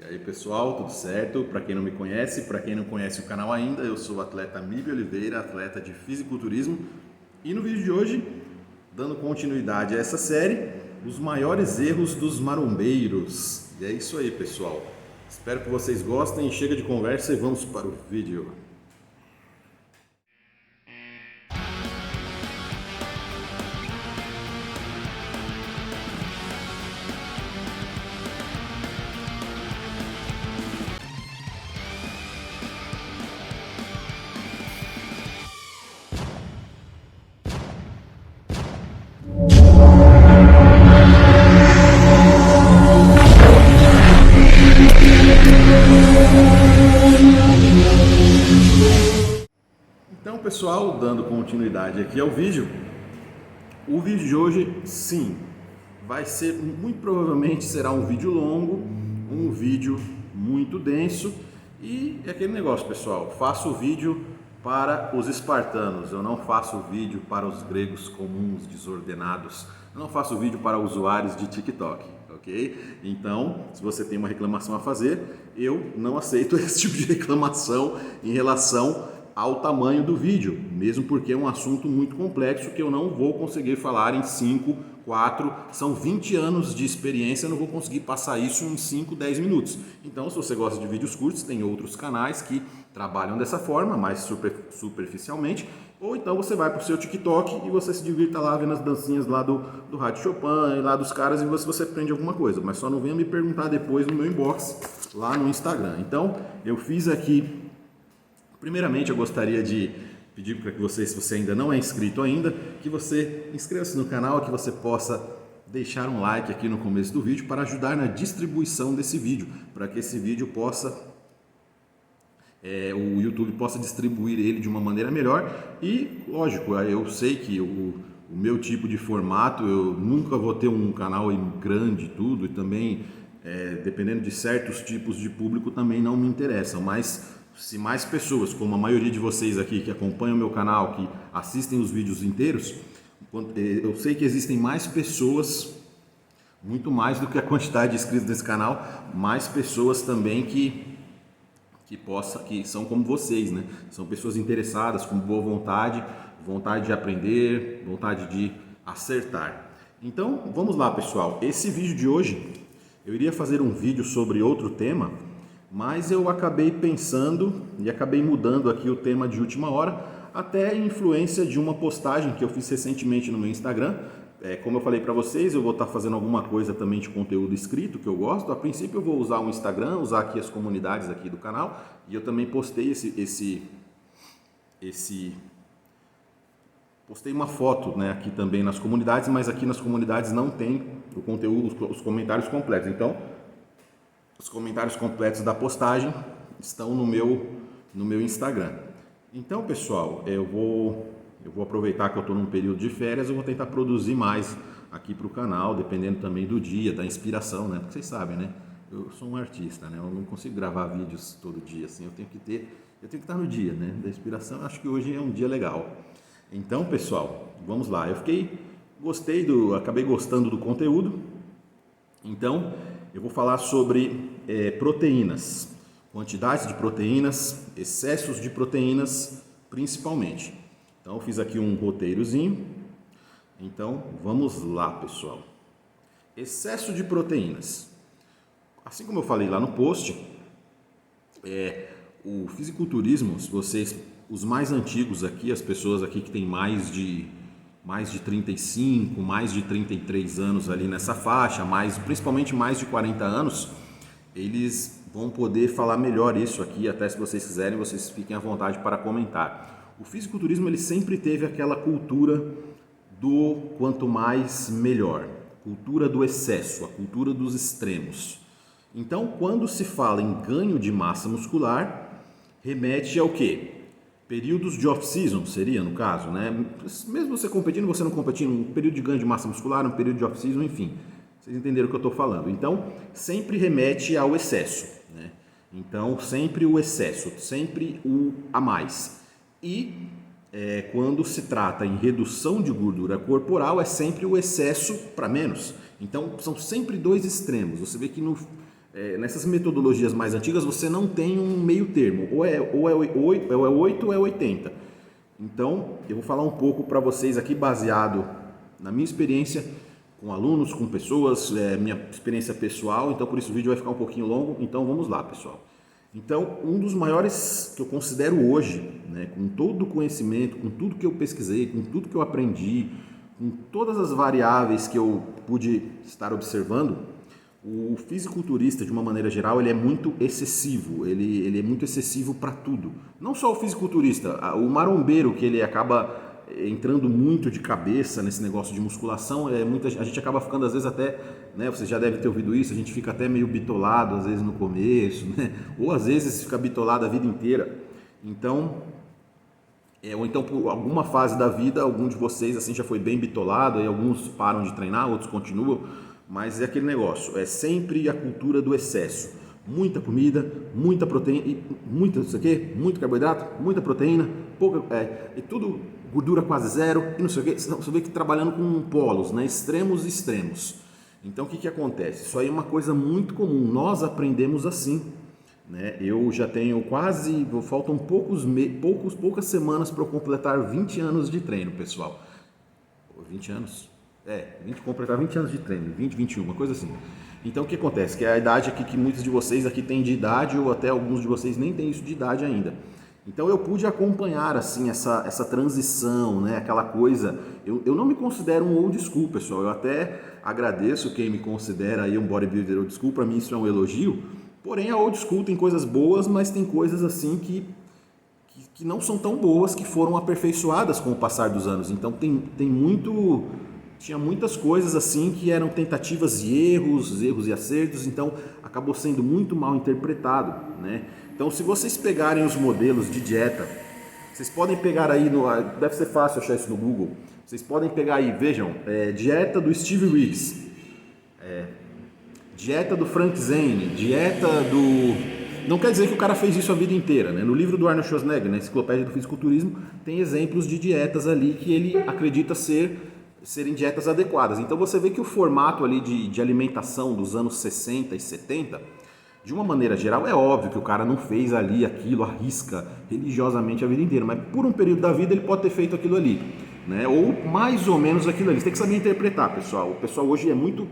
E aí pessoal, tudo certo? Para quem não me conhece, para quem não conhece o canal ainda, eu sou o atleta Mibio Oliveira, atleta de fisiculturismo, e no vídeo de hoje, dando continuidade a essa série, os maiores erros dos marombeiros. E é isso aí pessoal, espero que vocês gostem, chega de conversa e vamos para o vídeo. Então pessoal, dando continuidade aqui ao vídeo, o vídeo de hoje sim, vai ser, muito provavelmente será um vídeo longo, um vídeo muito denso e é aquele negócio pessoal, faço o vídeo para os espartanos, eu não faço o vídeo para os gregos comuns, desordenados, eu não faço vídeo para usuários de TikTok, ok? Então, se você tem uma reclamação a fazer, eu não aceito esse tipo de reclamação em relação ao tamanho do vídeo, mesmo porque é um assunto muito complexo que eu não vou conseguir falar em 5, 4, são 20 anos de experiência, eu não vou conseguir passar isso em 5, 10 minutos. Então, se você gosta de vídeos curtos, tem outros canais que trabalham dessa forma, mais superficialmente, ou então você vai para o seu TikTok e você se divirta lá vendo as dancinhas lá do Rádio Chopin e lá dos caras e você aprende alguma coisa, mas só não venha me perguntar depois no meu inbox lá no Instagram. Então, eu fiz aqui. Primeiramente, eu gostaria de pedir para que você, se você ainda não é inscrito ainda, que você inscreva-se no canal, que você possa deixar um like aqui no começo do vídeo para ajudar na distribuição desse vídeo, para que esse vídeo possa, o YouTube possa distribuir ele de uma maneira melhor. E, lógico, eu sei que o meu tipo de formato, eu nunca vou ter um canal grande e tudo, e também, dependendo de certos tipos de público, também não me interessam, mas se mais pessoas, como a maioria de vocês aqui que acompanham o meu canal, que assistem os vídeos inteiros, eu sei que existem mais pessoas, muito mais do que a quantidade de inscritos nesse canal, mais pessoas também que são como vocês, né? São pessoas interessadas, com boa vontade, vontade de aprender, vontade de acertar. Então, vamos lá, pessoal. Esse vídeo de hoje, eu iria fazer um vídeo sobre outro tema, mas eu acabei pensando e acabei mudando aqui o tema de última hora, até influência de uma postagem que eu fiz recentemente no meu Instagram. Como eu falei para vocês, eu vou estar fazendo alguma coisa também de conteúdo escrito que eu gosto. A princípio eu vou usar o Instagram, usar aqui as comunidades aqui do canal, e eu também postei postei uma foto, né, aqui também nas comunidades, mas aqui nas comunidades não tem o conteúdo, os comentários completos. Então, os comentários completos da postagem estão no meu Instagram. Então, pessoal, eu vou aproveitar que eu estou num período de férias, eu vou tentar produzir mais aqui para o canal, dependendo também do dia, da inspiração, né? Porque vocês sabem, né? Eu sou um artista, né? Eu não consigo gravar vídeos todo dia, assim. Eu tenho que estar no dia, né? Da inspiração, eu acho que hoje é um dia legal. Então, pessoal, vamos lá. Acabei gostando do conteúdo. Então, eu vou falar sobre proteínas, quantidades de proteínas, excessos de proteínas, principalmente. Então, eu fiz aqui um roteirozinho. Então, vamos lá, pessoal. Excesso de proteínas. Assim como eu falei lá no post, o fisiculturismo, se vocês, os mais antigos aqui, as pessoas aqui que têm mais de 35, mais de 33 anos ali nessa faixa, principalmente mais de 40 anos, eles vão poder falar melhor isso aqui, até se vocês quiserem, vocês fiquem à vontade para comentar. O fisiculturismo ele sempre teve aquela cultura do quanto mais melhor, cultura do excesso, a cultura dos extremos. Então, quando se fala em ganho de massa muscular, remete ao quê? Períodos de off-season seria, no caso, né? Mesmo você competindo, você não competindo, um período de ganho de massa muscular, um período de off-season, enfim. Vocês entenderam o que eu estou falando. Então, sempre remete ao excesso, né? Então, sempre o excesso, sempre o a mais. E quando se trata em redução de gordura corporal, é sempre o excesso para menos. Então, são sempre dois extremos. Você vê que nessas metodologias mais antigas você não tem um meio termo, ou é 8 ou é 80. Então eu vou falar um pouco para vocês aqui baseado na minha experiência com alunos, com pessoas, minha experiência pessoal, então por isso o vídeo vai ficar um pouquinho longo, então vamos lá, pessoal. Então, um dos maiores que eu considero hoje, né, com todo o conhecimento, com tudo que eu pesquisei, com tudo que eu aprendi, com todas as variáveis que eu pude estar observando, o fisiculturista, de uma maneira geral, ele é muito excessivo, ele é muito excessivo para tudo. Não só o fisiculturista, o marombeiro, que ele acaba entrando muito de cabeça nesse negócio de musculação, a gente acaba ficando às vezes até, né, você já deve ter ouvido isso, a gente fica até meio bitolado às vezes no começo, né, ou às vezes fica bitolado a vida inteira. Então, ou então por alguma fase da vida, algum de vocês assim já foi bem bitolado, e alguns param de treinar, outros continuam, mas é aquele negócio, é sempre a cultura do excesso. Muita comida, muita proteína, muito carboidrato, muita proteína, pouca, e tudo gordura quase zero, e não sei o que. Você vê que trabalhando com polos, né? Extremos e extremos. Então o que acontece? Isso aí é uma coisa muito comum, nós aprendemos assim. Né? Eu já tenho faltam poucas semanas para eu completar 20 anos de treino, pessoal. 20 anos? Completar 20 anos de treino, 20, 21, uma coisa assim. Então o que acontece? Que é a idade aqui que muitos de vocês aqui têm de idade, ou até alguns de vocês nem têm isso de idade ainda. Então eu pude acompanhar assim essa transição, né? Aquela coisa. Eu não me considero um old school, pessoal. Eu até agradeço quem me considera aí um bodybuilder old school. Para mim isso é um elogio. Porém a old school tem coisas boas, mas tem coisas assim que não são tão boas, que foram aperfeiçoadas com o passar dos anos. Então tinha muitas coisas assim que eram tentativas e erros e acertos, então acabou sendo muito mal interpretado, né? Então, se vocês pegarem os modelos de dieta, vocês podem pegar aí, deve ser fácil achar isso no Google, vocês podem pegar aí, vejam, dieta do Steve Riggs, dieta do Frank Zane, dieta do... Não quer dizer que o cara fez isso a vida inteira, né? No livro do Arnold Schwarzenegger, na Enciclopédia do Fisiculturismo, tem exemplos de dietas ali que ele acredita serem dietas adequadas. Então você vê que o formato ali de alimentação dos anos 60 e 70, de uma maneira geral, é óbvio que o cara não fez ali aquilo à risca religiosamente a vida inteira, mas por um período da vida ele pode ter feito aquilo ali, né? Ou mais ou menos aquilo ali. Você tem que saber interpretar, pessoal. O pessoal hoje é muito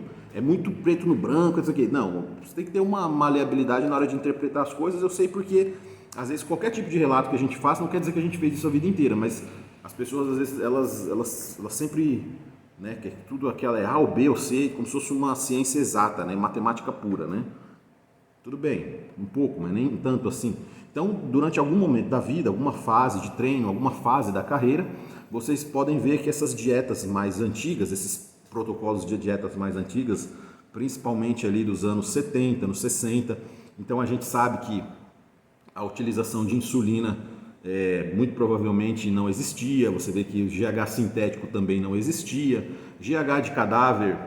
preto no branco, isso aqui. Não, você tem que ter uma maleabilidade na hora de interpretar as coisas. Eu sei porque às vezes qualquer tipo de relato que a gente faça não quer dizer que a gente fez isso a vida inteira, mas as pessoas às vezes elas sempre, né, que tudo aquela é A ou B ou C, como se fosse uma ciência exata, né, matemática pura, né? Tudo bem, um pouco, mas nem tanto assim. Então, durante algum momento da vida, alguma fase de treino, alguma fase da carreira, vocês podem ver que essas dietas mais antigas, esses protocolos de dietas mais antigas, principalmente ali dos anos 70, anos 60, então a gente sabe que a utilização de insulina muito provavelmente não existia. Você vê que o GH sintético também não existia. GH de cadáver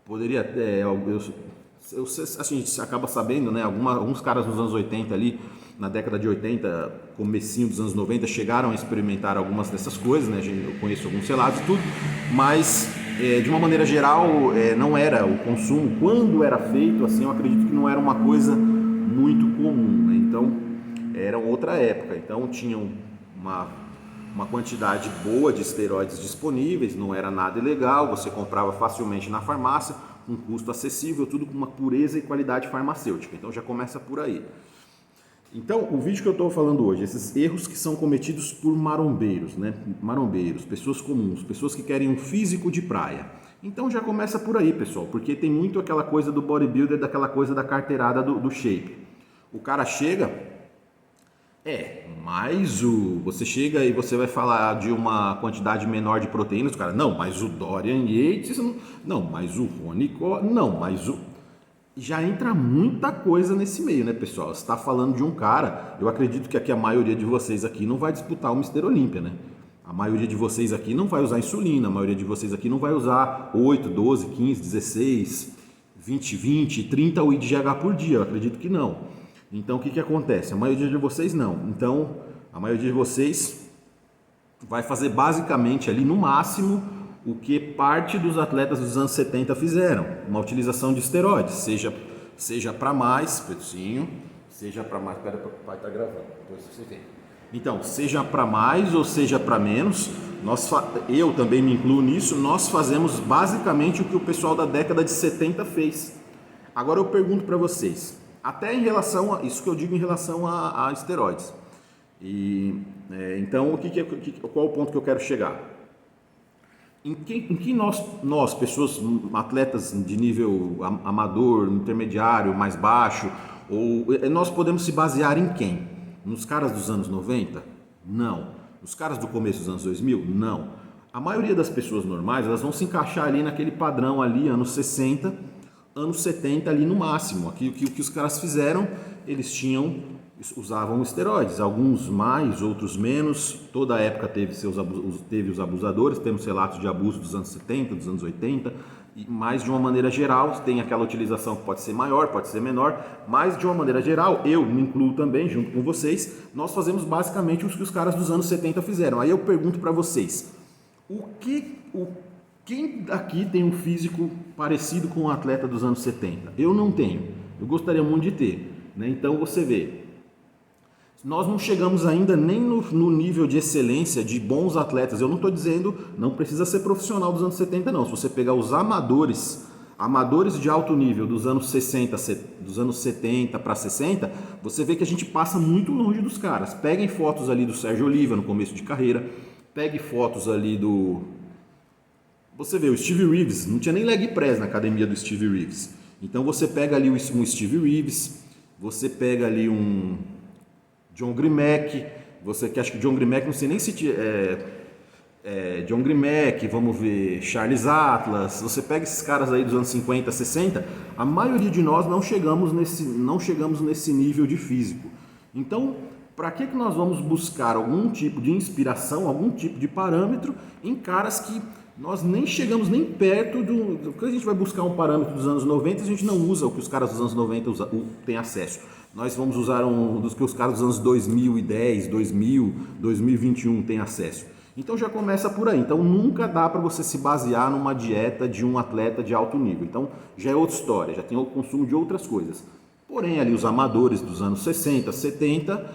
poderia assim, a gente acaba sabendo, né? Alguns caras nos anos 80 ali, na década de 80, comecinho dos anos 90, chegaram a experimentar algumas dessas coisas, né? Eu conheço alguns relatos e tudo, mas de uma maneira geral não era o consumo. Quando era feito, assim, eu acredito que não era uma coisa muito comum, né? Então era outra época, então tinham uma quantidade boa de esteroides disponíveis, não era nada ilegal, você comprava facilmente na farmácia, um custo acessível, tudo com uma pureza e qualidade farmacêutica. Então já começa por aí. Então, o vídeo que eu estou falando hoje, esses erros que são cometidos por marombeiros, né? Marombeiros, pessoas comuns, pessoas que querem um físico de praia. Então já começa por aí, pessoal, porque tem muito aquela coisa do bodybuilder, daquela coisa da carteirada do shape. O cara chega, você chega e você vai falar de uma quantidade menor de proteínas, o cara, não, mas o Dorian Yates, não, mas o Ronnie, não, mas o... Já entra muita coisa nesse meio, né, pessoal? Você está falando de um cara, eu acredito que aqui a maioria de vocês aqui não vai disputar o Mr. Olímpia, né? A maioria de vocês aqui não vai usar insulina, a maioria de vocês aqui não vai usar 8, 12, 15, 16, 20, 30 UI de GH por dia, eu acredito que não. Então o que acontece? A maioria de vocês não. Então a maioria de vocês vai fazer basicamente ali no máximo o que parte dos atletas dos anos 70 fizeram, uma utilização de esteroides, seja para mais, Petrocinho, seja para mais, espera, o pai está gravando, depois você vê. Então, seja para mais ou seja para menos, eu também me incluo nisso, nós fazemos basicamente o que o pessoal da década de 70 fez. Agora eu pergunto para vocês, até em relação a isso que eu digo em relação a esteroides. Então, qual é o ponto que eu quero chegar? Em que nós, pessoas, atletas de nível amador, intermediário, mais baixo, nós podemos se basear em quem? Nos caras dos anos 90? Não. Nos caras do começo dos anos 2000? Não. A maioria das pessoas normais, elas vão se encaixar ali naquele padrão ali, anos 60, anos 70 ali no máximo. Aqui o que os caras fizeram, eles usavam esteroides, alguns mais, outros menos. Toda a época teve os abusadores, temos relatos de abuso dos anos 70, dos anos 80, mas de uma maneira geral tem aquela utilização que pode ser maior, pode ser menor, mas de uma maneira geral, eu me incluo também junto com vocês, nós fazemos basicamente o que os caras dos anos 70 fizeram. Aí eu pergunto para vocês, quem aqui tem um físico parecido com um atleta dos anos 70? Eu não tenho, eu gostaria muito de ter, né? Então você vê, nós não chegamos ainda nem no nível de excelência de bons atletas. Eu não estou dizendo, não precisa ser profissional dos anos 70 não. Se você pegar os amadores de alto nível dos anos 60, dos anos 70 para 60, você vê que a gente passa muito longe dos caras. Peguem fotos ali do Sérgio Oliva no começo de carreira, pegue fotos ali você vê, o Steve Reeves, não tinha nem leg press na academia do Steve Reeves. Então você pega ali um Steve Reeves, você pega ali um John Grimek, que acha que John Grimek, não sei nem se John Grimek, vamos ver, Charles Atlas, você pega esses caras aí dos anos 50, 60, a maioria de nós não chegamos nesse nível de físico. Então, para que nós vamos buscar algum tipo de inspiração, algum tipo de parâmetro em caras que nós nem chegamos nem perto do que a gente vai buscar um parâmetro dos anos 90, a gente não usa o que os caras dos anos 90 têm acesso. Nós vamos usar dos que os caras dos anos 2010, 2000, 2021 têm acesso. Então já começa por aí. Então nunca dá para você se basear numa dieta de um atleta de alto nível. Então já é outra história, já tem o consumo de outras coisas. Porém ali os amadores dos anos 60, 70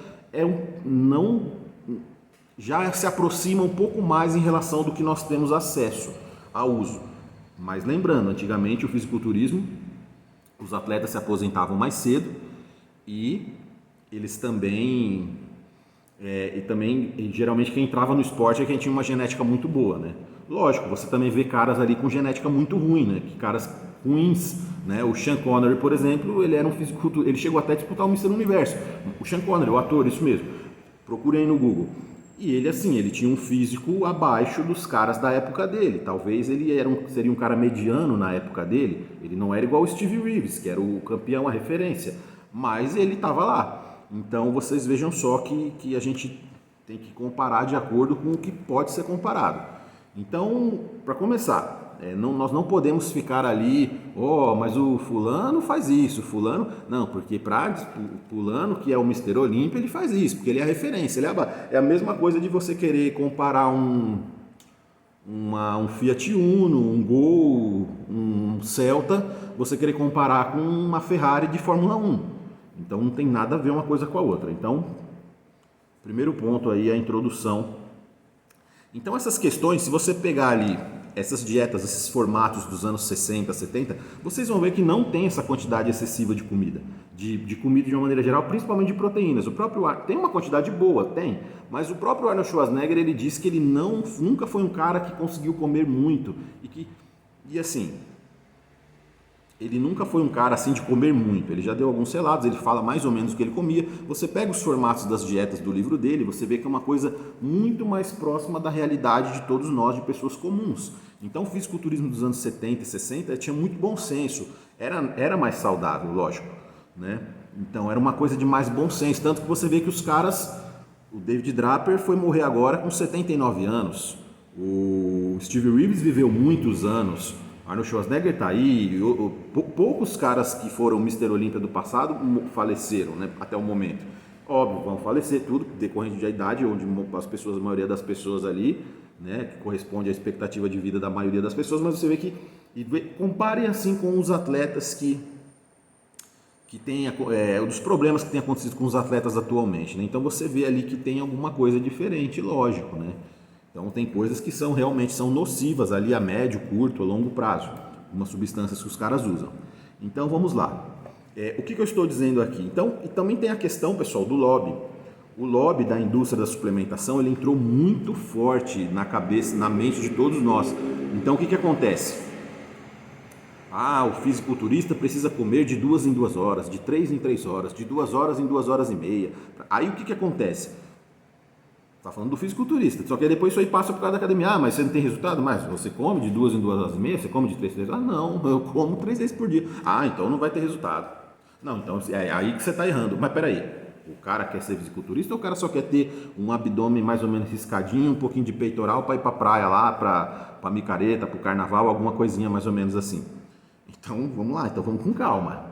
já se aproxima um pouco mais em relação do que nós temos acesso ao uso. Mas lembrando, antigamente o fisiculturismo, os atletas se aposentavam mais cedo e eles também, geralmente quem entrava no esporte é quem tinha uma genética muito boa, né? Lógico, você também vê caras ali com genética muito ruim, né? Caras ruins, né? O Sean Connery, por exemplo, ele era um fisiculturista, ele chegou até a disputar o Mr. Universo. O Sean Connery, o ator, isso mesmo. Procurem aí no Google. E ele tinha um físico abaixo dos caras da época dele. Talvez ele seria um cara mediano na época dele. Ele não era igual o Steve Reeves, que era o campeão, a referência. Mas ele estava lá. Então vocês vejam só que a gente tem que comparar de acordo com o que pode ser comparado. Então, para começar, nós não podemos ficar ali, mas o fulano faz isso, fulano... Não, porque o fulano, que é o Mr. Olímpia, ele faz isso, porque ele é a referência. É a mesma coisa de você querer comparar um Fiat Uno, um Gol, um Celta, você querer comparar com uma Ferrari de Fórmula 1. Então não tem nada a ver uma coisa com a outra. Então, primeiro ponto aí é a introdução. Então essas questões, se você pegar ali essas dietas, esses formatos dos anos 60, 70, vocês vão ver que não tem essa quantidade excessiva de comida. De comida de uma maneira geral, principalmente de proteínas. Tem uma quantidade boa, tem, mas o próprio Arnold Schwarzenegger, ele disse que ele nunca foi um cara que conseguiu comer muito. E assim, ele nunca foi um cara assim de comer muito. Ele já deu alguns relatos, ele fala mais ou menos o que ele comia. Você pega os formatos das dietas do livro dele, você vê que é uma coisa muito mais próxima da realidade de todos nós, de pessoas comuns. Então o fisiculturismo dos anos 70 e 60 tinha muito bom senso, era mais saudável, lógico, né? Então era uma coisa de mais bom senso, tanto que você vê que os caras, o David Draper foi morrer agora com 79 anos, o Steve Reeves viveu muitos anos, Arnold Schwarzenegger está aí, poucos caras que foram Mr. Olímpia do passado faleceram, né, até o momento. Óbvio, vão falecer tudo, decorrente da idade, onde a maioria das pessoas ali, né, que corresponde à expectativa de vida da maioria das pessoas, mas você vê que, compare assim com os atletas que que tem dos problemas que tem acontecido com os atletas atualmente, né? Então você vê ali que tem alguma coisa diferente, lógico, né? Então tem coisas que realmente são nocivas ali a médio, curto, a longo prazo, umas substâncias que os caras usam. Então vamos lá. O que eu estou dizendo aqui? Então, e também tem a questão, pessoal, do lobby. O lobby da indústria da suplementação, ele entrou muito forte na cabeça, na mente de todos nós. Então o que acontece? O fisiculturista precisa comer de 2 em 2 horas, de 3 em 3 horas, de 2 horas em 2 horas e meia. Aí o que acontece? Está falando do fisiculturista, só que aí depois isso aí passa por causa da academia. Mas você não tem resultado? Mas você come de 2 em 2 horas e meia? Você come de 3 em 3 horas? Não, eu como 3 vezes por dia. Então não vai ter resultado. Não, então é aí que você está errando. Mas peraí, o cara quer ser fisiculturista ou o cara só quer ter um abdômen mais ou menos riscadinho, um pouquinho de peitoral para ir para a praia lá, para micareta, para o carnaval, alguma coisinha mais ou menos assim? Então vamos lá, então vamos com calma.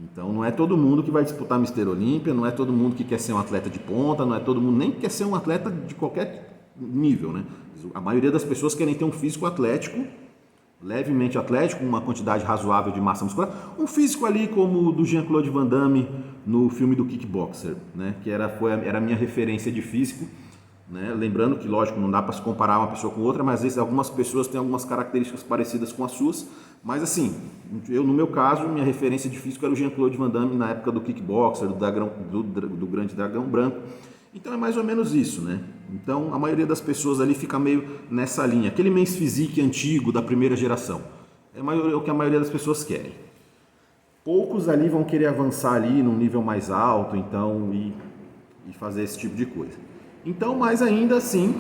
Então não é todo mundo que vai disputar Mister Olímpia, não é todo mundo que quer ser um atleta de ponta, não é todo mundo nem que quer ser um atleta de qualquer nível, né? A maioria das pessoas querem ter um físico atlético, levemente atlético, uma quantidade razoável de massa muscular, um físico ali como o do Jean-Claude Van Damme no filme do Kickboxer, né? Que era a minha referência de físico, né? Lembrando que, lógico, não dá para se comparar uma pessoa com outra, mas às vezes algumas pessoas têm algumas características parecidas com as suas, mas assim, no meu caso, minha referência de físico era o Jean-Claude Van Damme na época do Kickboxer, do Grande Dragão Branco. Então é mais ou menos isso, né? Então a maioria das pessoas ali fica meio nessa linha, aquele Men's Physique antigo da primeira geração, é o que a maioria das pessoas querem. Poucos ali vão querer avançar ali num nível mais alto, então, e fazer esse tipo de coisa. Então, mas ainda assim,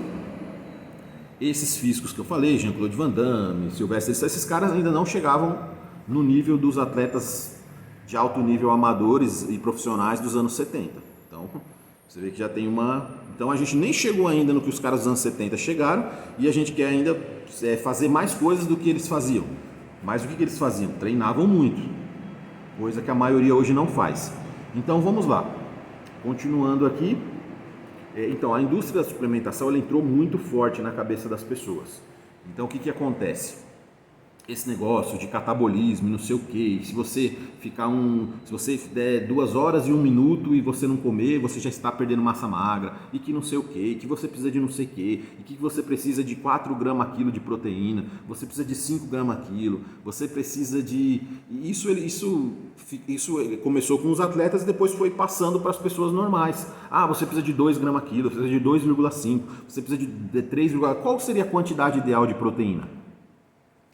esses físicos que eu falei, Jean-Claude Van Damme, Sylvester, esses caras ainda não chegavam no nível dos atletas de alto nível amadores e profissionais dos anos 70. Então, você vê que já tem uma... Então, a gente nem chegou ainda no que os caras dos anos 70 chegaram e a gente quer ainda fazer mais coisas do que eles faziam. Mas o que eles faziam? Treinavam muito, coisa que a maioria hoje não faz. Então, vamos lá. Continuando aqui. Então, a indústria da suplementação ela entrou muito forte na cabeça das pessoas. Então, o que acontece? Esse negócio de catabolismo e não sei o que, se você der 2 horas e 1 minuto e você não comer, você já está perdendo massa magra, e que não sei o que você precisa de não sei o que, e que você precisa de 4 gramas quilo de proteína, você precisa de 5 gramas quilo, você precisa de... Isso começou com os atletas e depois foi passando para as pessoas normais. Você precisa de 2 gramas quilo, você precisa de 2,5, você precisa de 3, qual seria a quantidade ideal de proteína?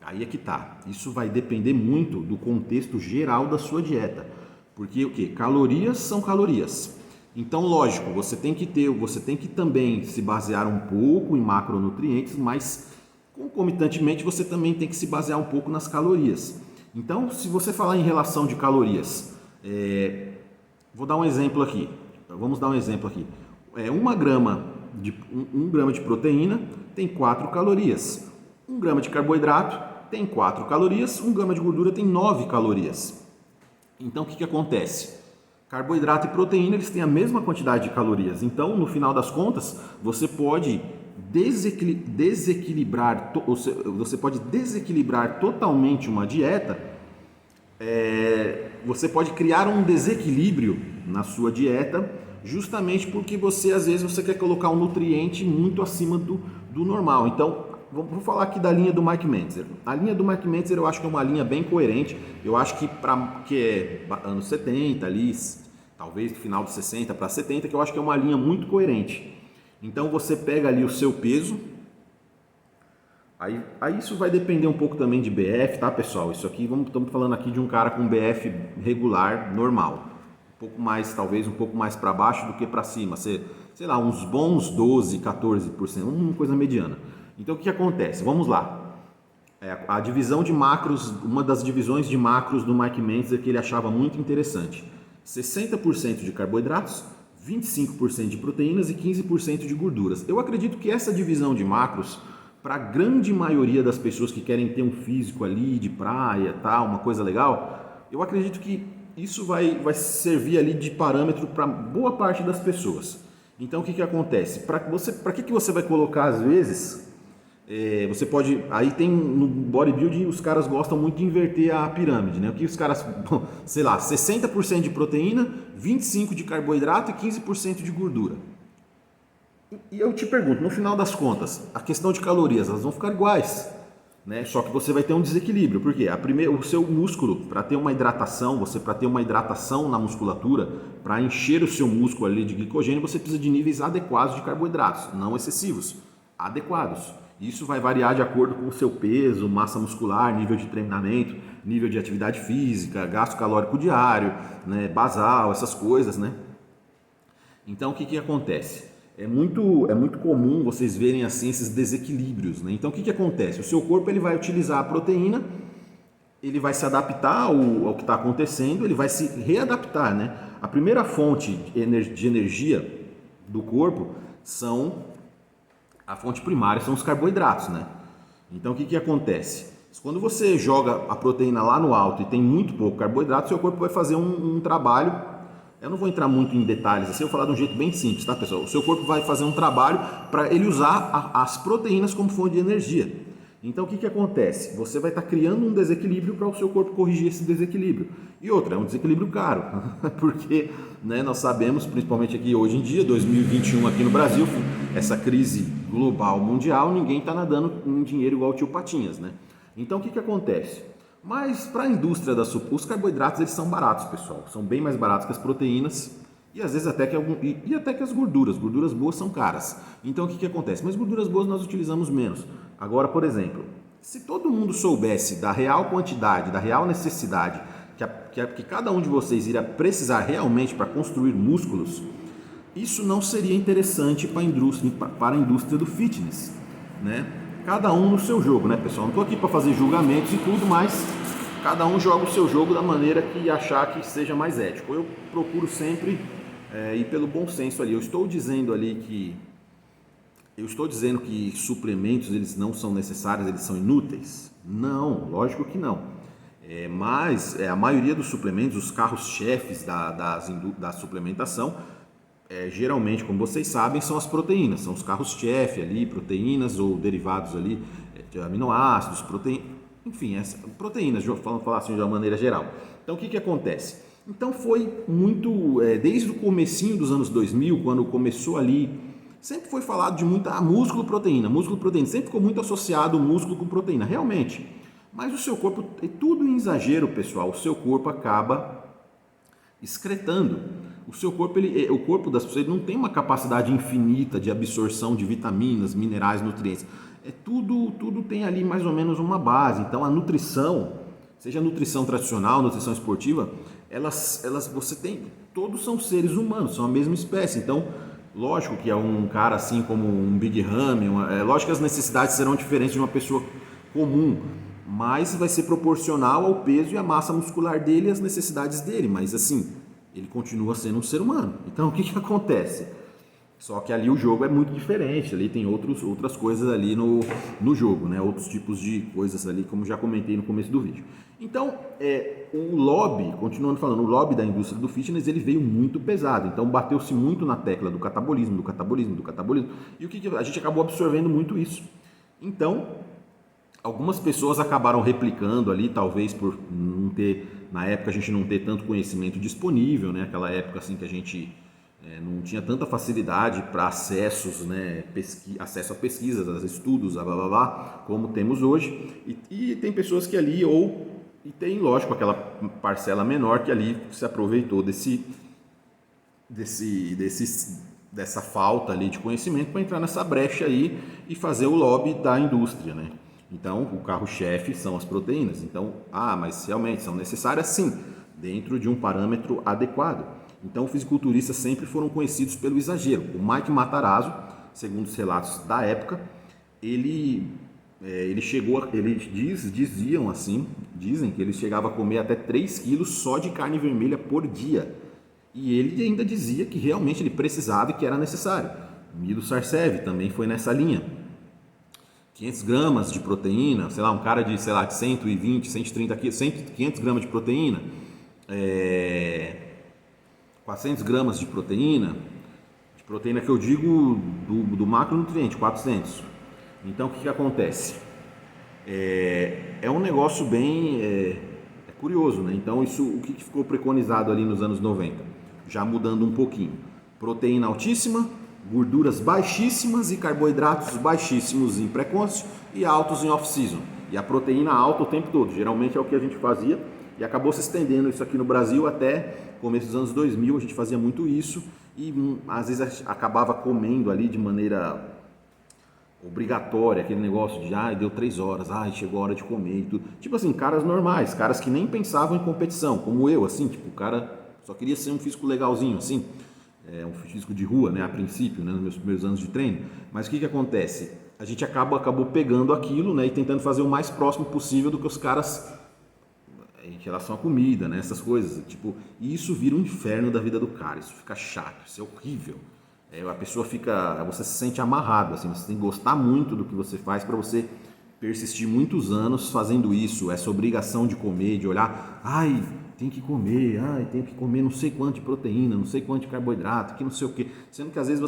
Aí é que tá. Isso vai depender muito do contexto geral da sua dieta. Porque o que? Calorias são calorias. Então, lógico, você tem que também se basear um pouco em macronutrientes, mas concomitantemente você também tem que se basear um pouco nas calorias. Então, se você falar em relação de calorias, vou dar um exemplo aqui. Vamos dar um exemplo aqui. 1 grama de proteína tem 4 calorias. 1 grama de carboidrato tem 4 calorias, 1 grama de gordura tem 9 calorias. Então, o que acontece? Carboidrato e proteína, eles têm a mesma quantidade de calorias. Então, no final das contas, você pode desequilibrar totalmente uma dieta. Você pode criar um desequilíbrio na sua dieta, justamente porque às vezes você quer colocar um nutriente muito acima do normal. Então, vou falar aqui da linha do Mike Mentzer. A linha do Mike Mentzer eu acho que é uma linha bem coerente. Eu acho que é anos 70 ali, talvez do final dos 60 para 70, que eu acho que é uma linha muito coerente. Então você pega ali o seu peso. Aí isso vai depender um pouco também de BF, tá, pessoal? Isso aqui, estamos falando aqui de um cara com BF regular, normal. Talvez um pouco mais para baixo do que para cima. Sei lá, uns bons 12, 14%, uma coisa mediana. Então, o que acontece? Vamos lá. A divisão de macros, uma das divisões de macros do Mike Mentzer que ele achava muito interessante. 60% de carboidratos, 25% de proteínas e 15% de gorduras. Eu acredito que essa divisão de macros, para a grande maioria das pessoas que querem ter um físico ali de praia, tal, uma coisa legal, eu acredito que isso vai servir ali de parâmetro para boa parte das pessoas. Então, o que acontece? Para que você vai colocar, às vezes... Você pode, aí tem no bodybuilding os caras gostam muito de inverter a pirâmide, né? O que os caras, sei lá, 60% de proteína, 25% de carboidrato e 15% de gordura. E eu te pergunto, no final das contas, a questão de calorias, elas vão ficar iguais, né? Só que você vai ter um desequilíbrio, porque o seu músculo, para ter uma hidratação, para ter uma hidratação na musculatura, para encher o seu músculo ali de glicogênio, você precisa de níveis adequados de carboidratos, não excessivos, adequados. Isso vai variar de acordo com o seu peso, massa muscular, nível de treinamento, nível de atividade física, gasto calórico diário, né, basal, essas coisas, né? Então, o que acontece? É muito comum vocês verem assim esses desequilíbrios, né? Então, o que acontece? O seu corpo ele vai utilizar a proteína, ele vai se adaptar ao que está acontecendo, ele vai se readaptar, né? A primeira fonte de energia do corpo a fonte primária são os carboidratos, né? Então, o que acontece? Quando você joga a proteína lá no alto e tem muito pouco carboidrato, seu corpo vai fazer um trabalho. Eu não vou entrar muito em detalhes, assim, eu vou falar de um jeito bem simples, tá, pessoal? O seu corpo vai fazer um trabalho para ele usar as proteínas como fonte de energia. Então, o que acontece? Você vai estar criando um desequilíbrio para o seu corpo corrigir esse desequilíbrio. E outra, é um desequilíbrio caro, porque, né, nós sabemos, principalmente aqui hoje em dia, 2021 aqui no Brasil, essa crise global mundial, ninguém está nadando em dinheiro igual o tio Patinhas, né? Então, o que acontece? Mas para a indústria os carboidratos eles são baratos, pessoal. São bem mais baratos que as proteínas e às vezes até que as gorduras. Gorduras boas são caras. Então o que acontece? Mas gorduras boas nós utilizamos menos. Agora, por exemplo, se todo mundo soubesse da real quantidade, da real necessidade que cada um de vocês iria precisar realmente para construir músculos, isso não seria interessante para a indústria do fitness, né? Cada um no seu jogo, né, pessoal? Não estou aqui para fazer julgamentos e tudo, mas cada um joga o seu jogo da maneira que achar que seja mais ético. Eu procuro sempre ir pelo bom senso ali. Eu estou dizendo que suplementos eles não são necessários, eles são inúteis? Não, lógico que não. Mas a maioria dos suplementos, os carros-chefes da suplementação, geralmente, como vocês sabem, são as proteínas, são os carros-chefe ali, proteínas ou derivados ali de aminoácidos, enfim, proteínas, falando assim de uma maneira geral. Então, o que acontece? Então, foi muito, desde o comecinho dos anos 2000, quando começou ali, sempre foi falado de muita músculo-proteína, sempre ficou muito associado o músculo com proteína, realmente. Mas o seu corpo, é tudo em exagero, pessoal, o seu corpo acaba excretando. O corpo das pessoas não tem uma capacidade infinita de absorção de vitaminas, minerais, nutrientes. Tudo tem ali mais ou menos uma base. Então a nutrição, seja a nutrição tradicional, nutrição esportiva, todos são seres humanos, são a mesma espécie. Então, lógico que é um cara assim como um Big Ramy, lógico que as necessidades serão diferentes de uma pessoa comum, mas vai ser proporcional ao peso e à massa muscular dele e às necessidades dele, mas assim, ele continua sendo um ser humano. Então o que acontece? Só que ali o jogo é muito diferente, ali tem outras coisas ali no jogo, né? Outros tipos de coisas ali, como já comentei no começo do vídeo. Então, o lobby, continuando falando, o lobby da indústria do fitness, ele veio muito pesado. Então, bateu-se muito na tecla do catabolismo, e a gente acabou absorvendo muito isso. Então, algumas pessoas acabaram replicando ali, talvez por não ter, na época a gente não ter tanto conhecimento disponível, né? Aquela época assim que a gente não tinha tanta facilidade para acessos, né? Acesso a pesquisas, a estudos, blá blá blá, como temos hoje. E tem pessoas que ali, e tem, lógico, aquela parcela menor que ali se aproveitou dessa falta ali de conhecimento para entrar nessa brecha aí e fazer o lobby da indústria, né? Então, o carro-chefe são as proteínas. Então, mas realmente são necessárias sim, dentro de um parâmetro adequado. Então, os fisiculturistas sempre foram conhecidos pelo exagero. O Mike Matarazzo, segundo os relatos da época, dizem que ele chegava a comer até 3 quilos só de carne vermelha por dia. E ele ainda dizia que realmente ele precisava e que era necessário. Milo Sarcev também foi nessa linha. 500 gramas de proteína, sei lá, um cara de 120, 130 quilos, 500 gramas de proteína, 400 gramas de proteína que eu digo do macronutriente, 400. Então o que acontece? É um negócio bem curioso, né? Então isso, o que ficou preconizado ali nos anos 90? Já mudando um pouquinho. Proteína altíssima, gorduras baixíssimas e carboidratos baixíssimos em pré-conscio e altos em off-season. E a proteína alta o tempo todo. Geralmente é o que a gente fazia e acabou se estendendo isso aqui no Brasil até começo dos anos 2000. A gente fazia muito isso e às vezes acabava comendo ali de maneira obrigatória, aquele negócio de deu 3 horas, chegou a hora de comer e tudo. Tipo assim, caras normais, caras que nem pensavam em competição, como eu, assim, tipo, o cara só queria ser um físico legalzinho, assim, um físico de rua, né, a princípio, né, nos meus primeiros anos de treino. Mas o que acontece? A gente acabou pegando aquilo, né, e tentando fazer o mais próximo possível do que os caras em relação à comida, né, essas coisas, tipo, e isso vira um inferno da vida do cara, isso fica chato, isso é horrível. A pessoa fica, você se sente amarrado, assim, você tem que gostar muito do que você faz para você persistir muitos anos fazendo isso, essa obrigação de comer, de olhar, tem que comer, tem que comer não sei quanto de proteína, não sei quanto de carboidrato, que não sei o que, sendo que às vezes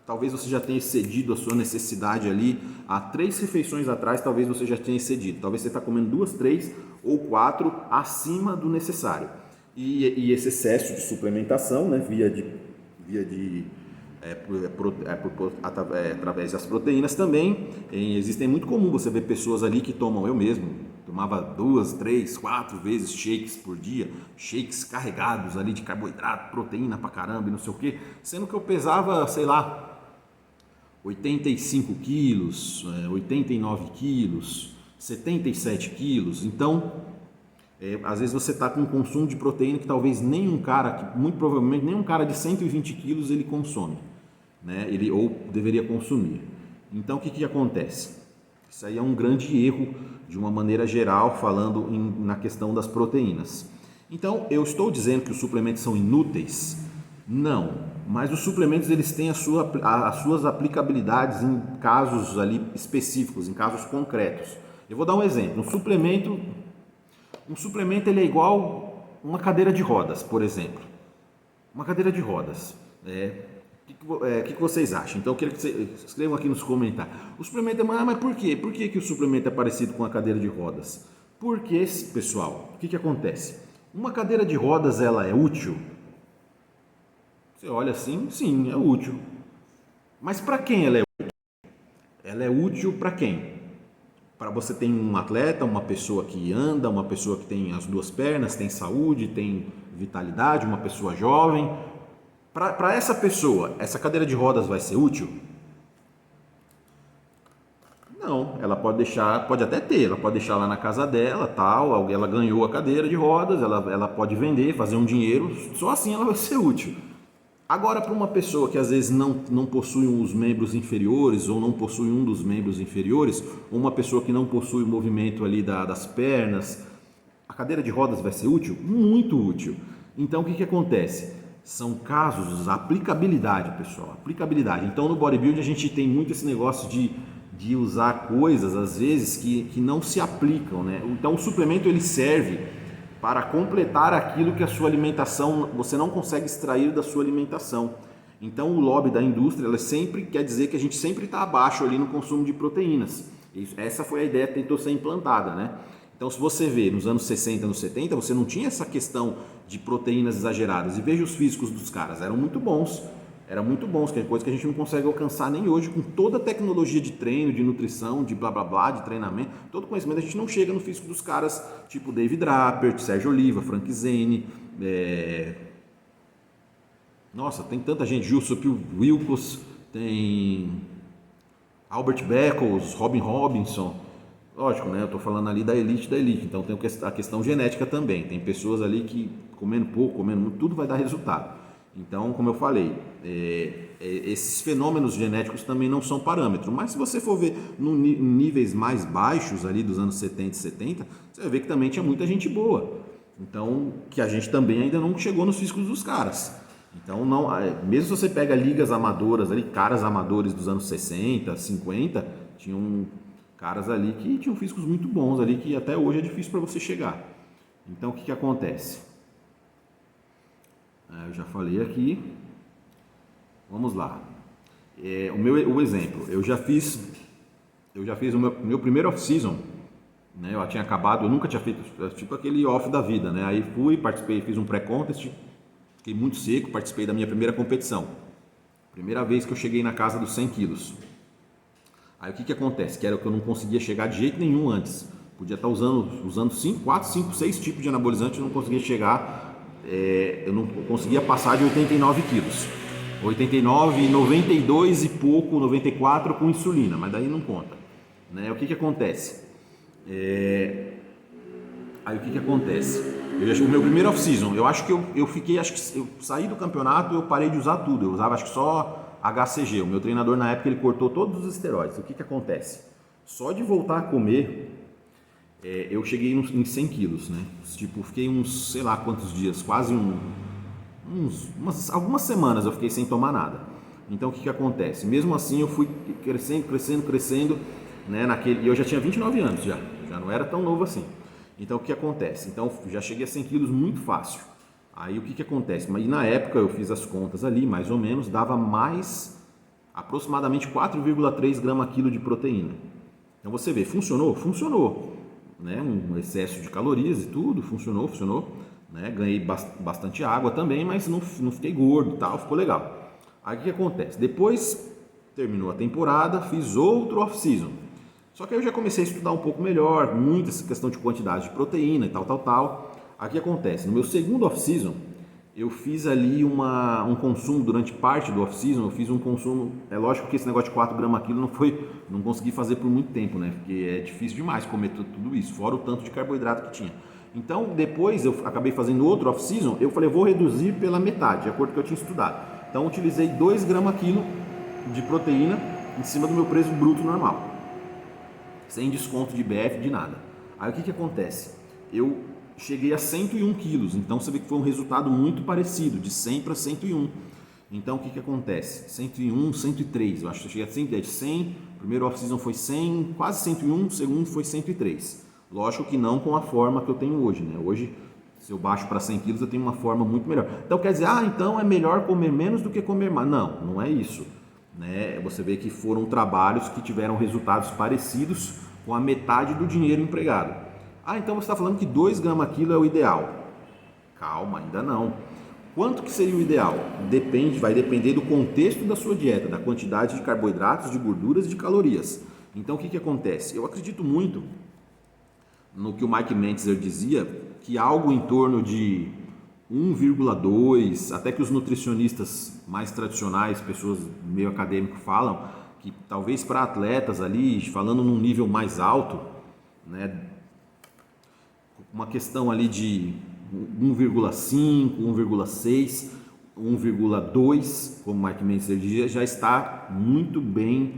talvez você já tenha excedido a sua necessidade ali, há 3 refeições atrás talvez você já tenha excedido, talvez você está comendo 2, 3 ou 4 acima do necessário, e esse excesso de suplementação, né, através das proteínas também. Existem muito comum você ver pessoas ali que tomam, eu mesmo tomava 2, 3, 4 vezes shakes por dia, shakes carregados ali de carboidrato, proteína pra caramba e não sei o que, sendo que eu pesava, sei lá, 85 quilos, 89 quilos, 77 quilos, então às vezes você está com um consumo de proteína que talvez nenhum cara, muito provavelmente nenhum cara de 120 quilos ele consome, né? Ele ou deveria consumir. Então o que acontece? Isso aí é um grande erro de uma maneira geral, falando na questão das proteínas. Então eu estou dizendo que os suplementos são inúteis? Não, mas os suplementos eles têm as suas aplicabilidades em casos ali específicos, em casos concretos. Eu vou dar um exemplo. Um suplemento ele é igual uma cadeira de rodas, por exemplo. Uma cadeira de rodas. O que vocês acham? Então eu quero que vocês escrevam aqui nos comentários. O suplemento mas por quê? Por que o suplemento é parecido com a cadeira de rodas? Porque, pessoal, o que acontece? Uma cadeira de rodas ela é útil? Você olha assim, sim, é útil. Mas para quem ela é útil? Ela é útil para quem? Para você tem um atleta, uma pessoa que anda, uma pessoa que tem as 2 pernas, tem saúde, tem vitalidade, uma pessoa jovem. Para essa pessoa, essa cadeira de rodas vai ser útil? Não, ela pode até ter, ela pode deixar lá na casa dela, tal, ela ganhou a cadeira de rodas, ela pode vender, fazer um dinheiro, só assim ela vai ser útil. Agora, para uma pessoa que às vezes não possui os membros inferiores ou não possui um dos membros inferiores, ou uma pessoa que não possui o movimento ali das pernas, a cadeira de rodas vai ser útil? Muito útil. Então, o que acontece? São casos, aplicabilidade, pessoal, aplicabilidade. Então, no bodybuilding a gente tem muito esse negócio de usar coisas, às vezes, que não se aplicam, né? Então, o suplemento ele serve para completar aquilo que a sua alimentação, você não consegue extrair da sua alimentação. Então o lobby da indústria, ela sempre quer dizer que a gente sempre está abaixo ali no consumo de proteínas. Essa foi a ideia que tentou ser implantada, né? Então se você vê nos anos 60, anos 70, você não tinha essa questão de proteínas exageradas. E veja os físicos dos caras, eram muito bons, que é coisa que a gente não consegue alcançar nem hoje com toda a tecnologia de treino, de nutrição, de blá blá blá, de treinamento, todo conhecimento, a gente não chega no físico dos caras tipo David Draper, Sérgio Oliva, Frank Zane, nossa, tem tanta gente, Gilson Wilkos, tem Albert Beckles, Robin Robinson, lógico, né? Eu tô falando ali da elite, então tem a questão genética também, tem pessoas ali que comendo pouco, comendo muito, tudo vai dar resultado. Então, como eu falei, esses fenômenos genéticos também não são parâmetro, mas se você for ver em níveis mais baixos ali dos anos 70 e 70, você vai ver que também tinha muita gente boa. Então, que a gente também ainda não chegou nos físicos dos caras. Então, não, mesmo se você pega ligas amadoras ali, caras amadores dos anos 60, 50, tinham caras ali que tinham físicos muito bons ali, que até hoje é difícil para você chegar. Então, o que acontece? Eu já falei aqui. Vamos lá. O exemplo. Eu já fiz eu já fiz o meu primeiro off-season, né? Eu tinha acabado, eu nunca tinha feito tipo aquele off da vida, né? Aí fui, participei, fiz um pré-contest, fiquei muito seco, participei da minha primeira competição. Primeira vez que eu cheguei na casa dos 100 quilos. Aí o que acontece? Que era o que eu não conseguia chegar de jeito nenhum antes. Podia estar usando 5, 4, 5, 6 tipos de anabolizante, eu não conseguia chegar, eu não conseguia passar de 89 quilos. 89, 92 e pouco, 94 com insulina, mas daí não conta. Né? O que acontece? Aí o que acontece? O meu primeiro off-season, eu acho que eu saí do campeonato e eu parei de usar tudo. Eu usava acho que só HCG. O meu treinador na época ele cortou todos os esteroides. O que acontece? Só de voltar a comer, eu cheguei em 100 quilos, né? Tipo, fiquei uns, sei lá quantos dias, quase algumas semanas eu fiquei sem tomar nada. Então o que acontece? Mesmo assim eu fui crescendo, né? E eu já tinha 29 anos já não era tão novo assim. Então o que acontece? Então já cheguei a 100 quilos muito fácil. Aí o que acontece? Mas na época eu fiz as contas ali, mais ou menos, dava mais aproximadamente 4,3 gramas quilo de proteína. Então você vê, funcionou? Funcionou. Né? Um excesso de calorias e tudo, funcionou. Né? Ganhei bastante água também, mas não fiquei gordo e tal, ficou legal. Aí o que acontece? Depois terminou a temporada, fiz outro off-season. Só que aí eu já comecei a estudar um pouco melhor, muito essa questão de quantidade de proteína e tal. Aí o que acontece? No meu segundo off-season, eu fiz ali um consumo, durante parte do off-season, eu fiz um consumo, é lógico que esse negócio de 4 gramas quilo não consegui fazer por muito tempo, né? Porque é difícil demais comer tudo isso, fora o tanto de carboidrato que tinha. Então, depois eu acabei fazendo outro off-season, eu falei, vou reduzir pela metade, de acordo com o que eu tinha estudado. Então, eu utilizei 2 gramas quilo de proteína em cima do meu peso bruto normal. Sem desconto de BF, de nada. Aí o que acontece? Eu cheguei a 101 quilos, então você vê que foi um resultado muito parecido, de 100 para 101. Então o que acontece? 101, 103, eu acho que eu cheguei a 110, 100, primeiro off-season foi 100, quase 101, o segundo foi 103. Lógico que não com a forma que eu tenho hoje, né? Hoje, se eu baixo para 100 quilos, eu tenho uma forma muito melhor. Então quer dizer, então é melhor comer menos do que comer mais. Não, não é isso. Né? Você vê que foram trabalhos que tiveram resultados parecidos com a metade do dinheiro empregado. Então você está falando que 2 gramas quilo é o ideal. Calma, ainda não. Quanto que seria o ideal? Vai depender do contexto da sua dieta, da quantidade de carboidratos, de gorduras e de calorias. Então o que acontece? Eu acredito muito no que o Mike Mentzer dizia, que algo em torno de 1,2, até que os nutricionistas mais tradicionais, pessoas meio acadêmico falam, que talvez para atletas ali, falando num nível mais alto, né, uma questão ali de 1,5, 1,6, 1,2, como o Mike Mentzer dizia, já está muito bem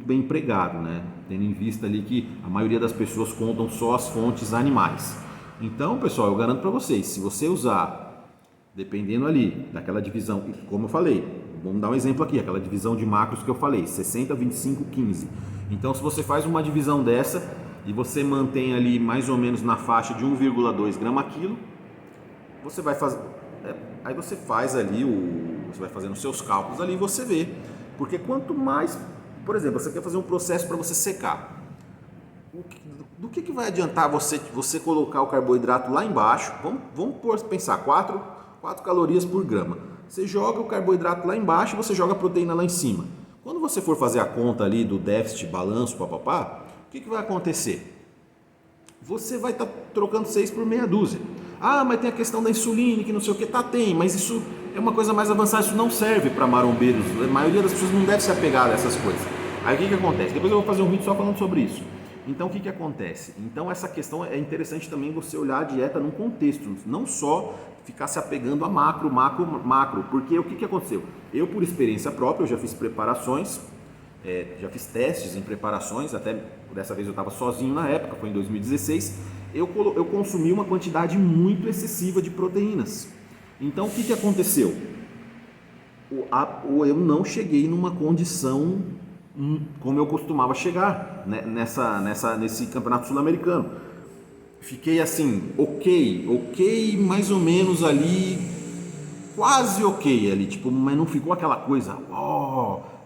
empregado, né? Tendo em vista ali que a maioria das pessoas contam só as fontes animais. Então, pessoal, eu garanto para vocês, se você usar, dependendo ali daquela divisão, como eu falei, vamos dar um exemplo aqui, aquela divisão de macros que eu falei, 60, 25, 15. Então, se você faz uma divisão dessa e você mantém ali mais ou menos na faixa de 1,2 grama quilo, você vai fazer, aí você faz ali, você vai fazendo os seus cálculos ali e você vê. Porque quanto mais, por exemplo, você quer fazer um processo para você secar, do que vai adiantar você colocar o carboidrato lá embaixo? Vamos pensar, 4 calorias por grama. Você joga o carboidrato lá embaixo e você joga a proteína lá em cima. Quando você for fazer a conta ali do déficit, balanço, papapá, o que vai acontecer? Você vai estar trocando 6 por meia dúzia. Mas tem a questão da insulina, que não sei o que, tem, mas isso é uma coisa mais avançada, isso não serve para marombeiros. A maioria das pessoas não deve se apegar a essas coisas. Aí o que acontece? Depois eu vou fazer um vídeo só falando sobre isso. Então o que acontece? Então essa questão é interessante também você olhar a dieta num contexto, não só ficar se apegando a macro, porque o que aconteceu? Eu, por experiência própria, eu já fiz preparações, já fiz testes em preparações, até dessa vez eu estava sozinho na época, foi em 2016, eu consumi uma quantidade muito excessiva de proteínas. Então o que aconteceu? Eu não cheguei numa condição como eu costumava chegar, né, nesse campeonato sul-americano. Fiquei assim, ok, mais ou menos ali, quase ok ali, tipo, mas não ficou aquela coisa,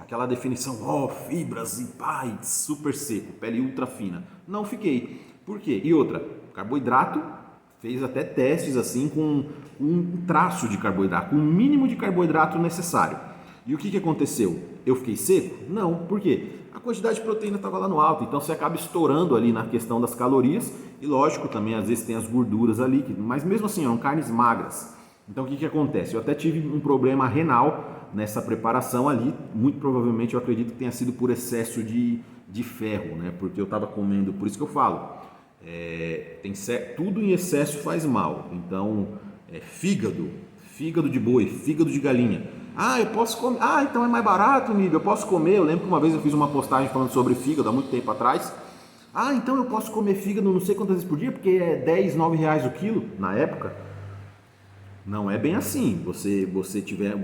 aquela definição, ó, fibras e pá, super seco, pele ultra fina. Não fiquei. Por quê? E outra, carboidrato, fez até testes assim com um traço de carboidrato, com o mínimo de carboidrato necessário. E o que aconteceu? Eu fiquei seco? Não. Por quê? A quantidade de proteína estava lá no alto, então você acaba estourando ali na questão das calorias e lógico, também às vezes tem as gorduras ali, mas mesmo assim eram carnes magras. Então o que acontece? Eu até tive um problema renal nessa preparação ali, muito provavelmente eu acredito que tenha sido por excesso de ferro, né? Porque eu estava comendo, por isso que eu falo, tudo em excesso faz mal. Então, fígado de boi, fígado de galinha. Ah, eu posso comer. Ah, então é mais barato, Mib, eu posso comer. Eu lembro que uma vez eu fiz uma postagem falando sobre fígado há muito tempo atrás. Ah, então eu posso comer fígado não sei quantas vezes por dia, porque é 10, 9 reais o quilo na época. Não é bem assim. Você tiver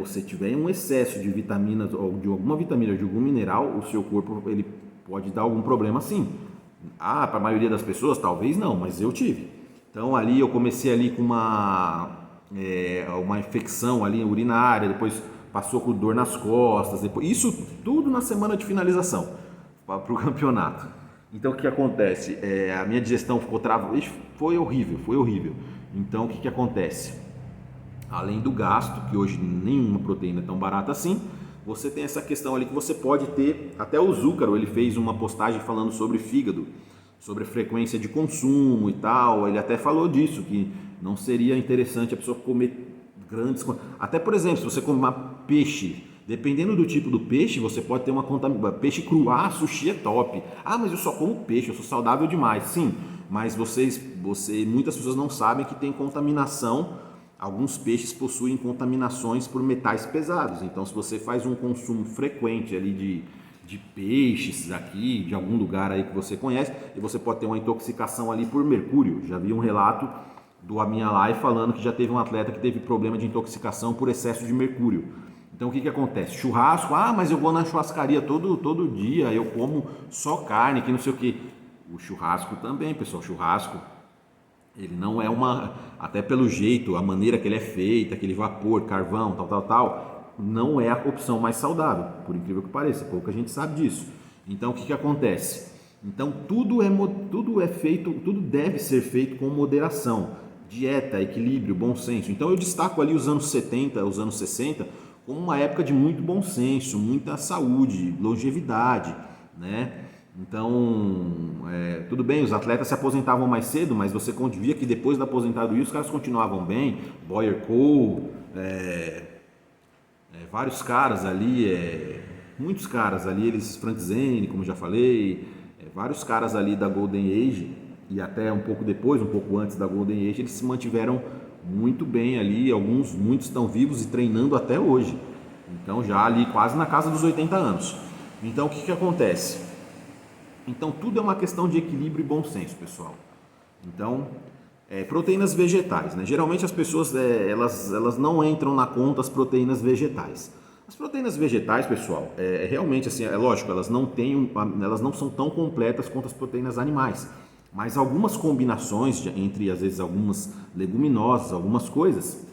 um excesso de vitaminas ou de alguma vitamina, de algum mineral, o seu corpo ele pode dar algum problema sim. Ah, para a maioria das pessoas talvez não, mas eu tive. Então ali eu comecei ali com uma infecção ali urinária, depois passou com dor nas costas, depois, isso tudo na semana de finalização para o campeonato. Então o que acontece? A minha digestão ficou travada, foi horrível. Então o que acontece? Além do gasto, que hoje nenhuma proteína é tão barata assim, você tem essa questão ali que você pode ter, até o Zúcaro, ele fez uma postagem falando sobre fígado, sobre a frequência de consumo e tal, ele até falou disso, que não seria interessante a pessoa comer grandes, até por exemplo, se você comer peixe, dependendo do tipo do peixe, você pode ter uma contaminação, peixe cru, sushi é top, mas eu só como peixe, eu sou saudável demais, sim, mas muitas pessoas não sabem que tem contaminação. Alguns peixes possuem contaminações por metais pesados, então se você faz um consumo frequente ali de peixes aqui, de algum lugar aí que você conhece, e você pode ter uma intoxicação ali por mercúrio. Já vi um relato do Minha Live falando que já teve um atleta que teve problema de intoxicação por excesso de mercúrio. Então o que acontece? Churrasco, mas eu vou na churrascaria todo dia, eu como só carne, que não sei o que. O churrasco também, pessoal, ele não é até pelo jeito, a maneira que ele é feito, aquele vapor, carvão, tal, não é a opção mais saudável, por incrível que pareça, pouca gente sabe disso. Então o que acontece? Então tudo é feito, tudo deve ser feito com moderação, dieta, equilíbrio, bom senso. Então eu destaco ali os anos 70, os anos 60, como uma época de muito bom senso, muita saúde, longevidade, né? Então, tudo bem, os atletas se aposentavam mais cedo, mas você via que depois da aposentadoria os caras continuavam bem. Boyer Cole, vários caras ali, muitos caras ali, Frank Zane, como já falei, vários caras ali da Golden Age e até um pouco depois, um pouco antes da Golden Age, eles se mantiveram muito bem ali, muitos estão vivos e treinando até hoje. Então já ali quase na casa dos 80 anos. Então o que acontece? Então tudo é uma questão de equilíbrio e bom senso, pessoal. Então, proteínas vegetais, né? Geralmente as pessoas elas não entram na conta as proteínas vegetais. As proteínas vegetais, pessoal, realmente assim, é lógico, elas não são tão completas quanto as proteínas animais. Mas algumas combinações entre às vezes algumas leguminosas, algumas coisas,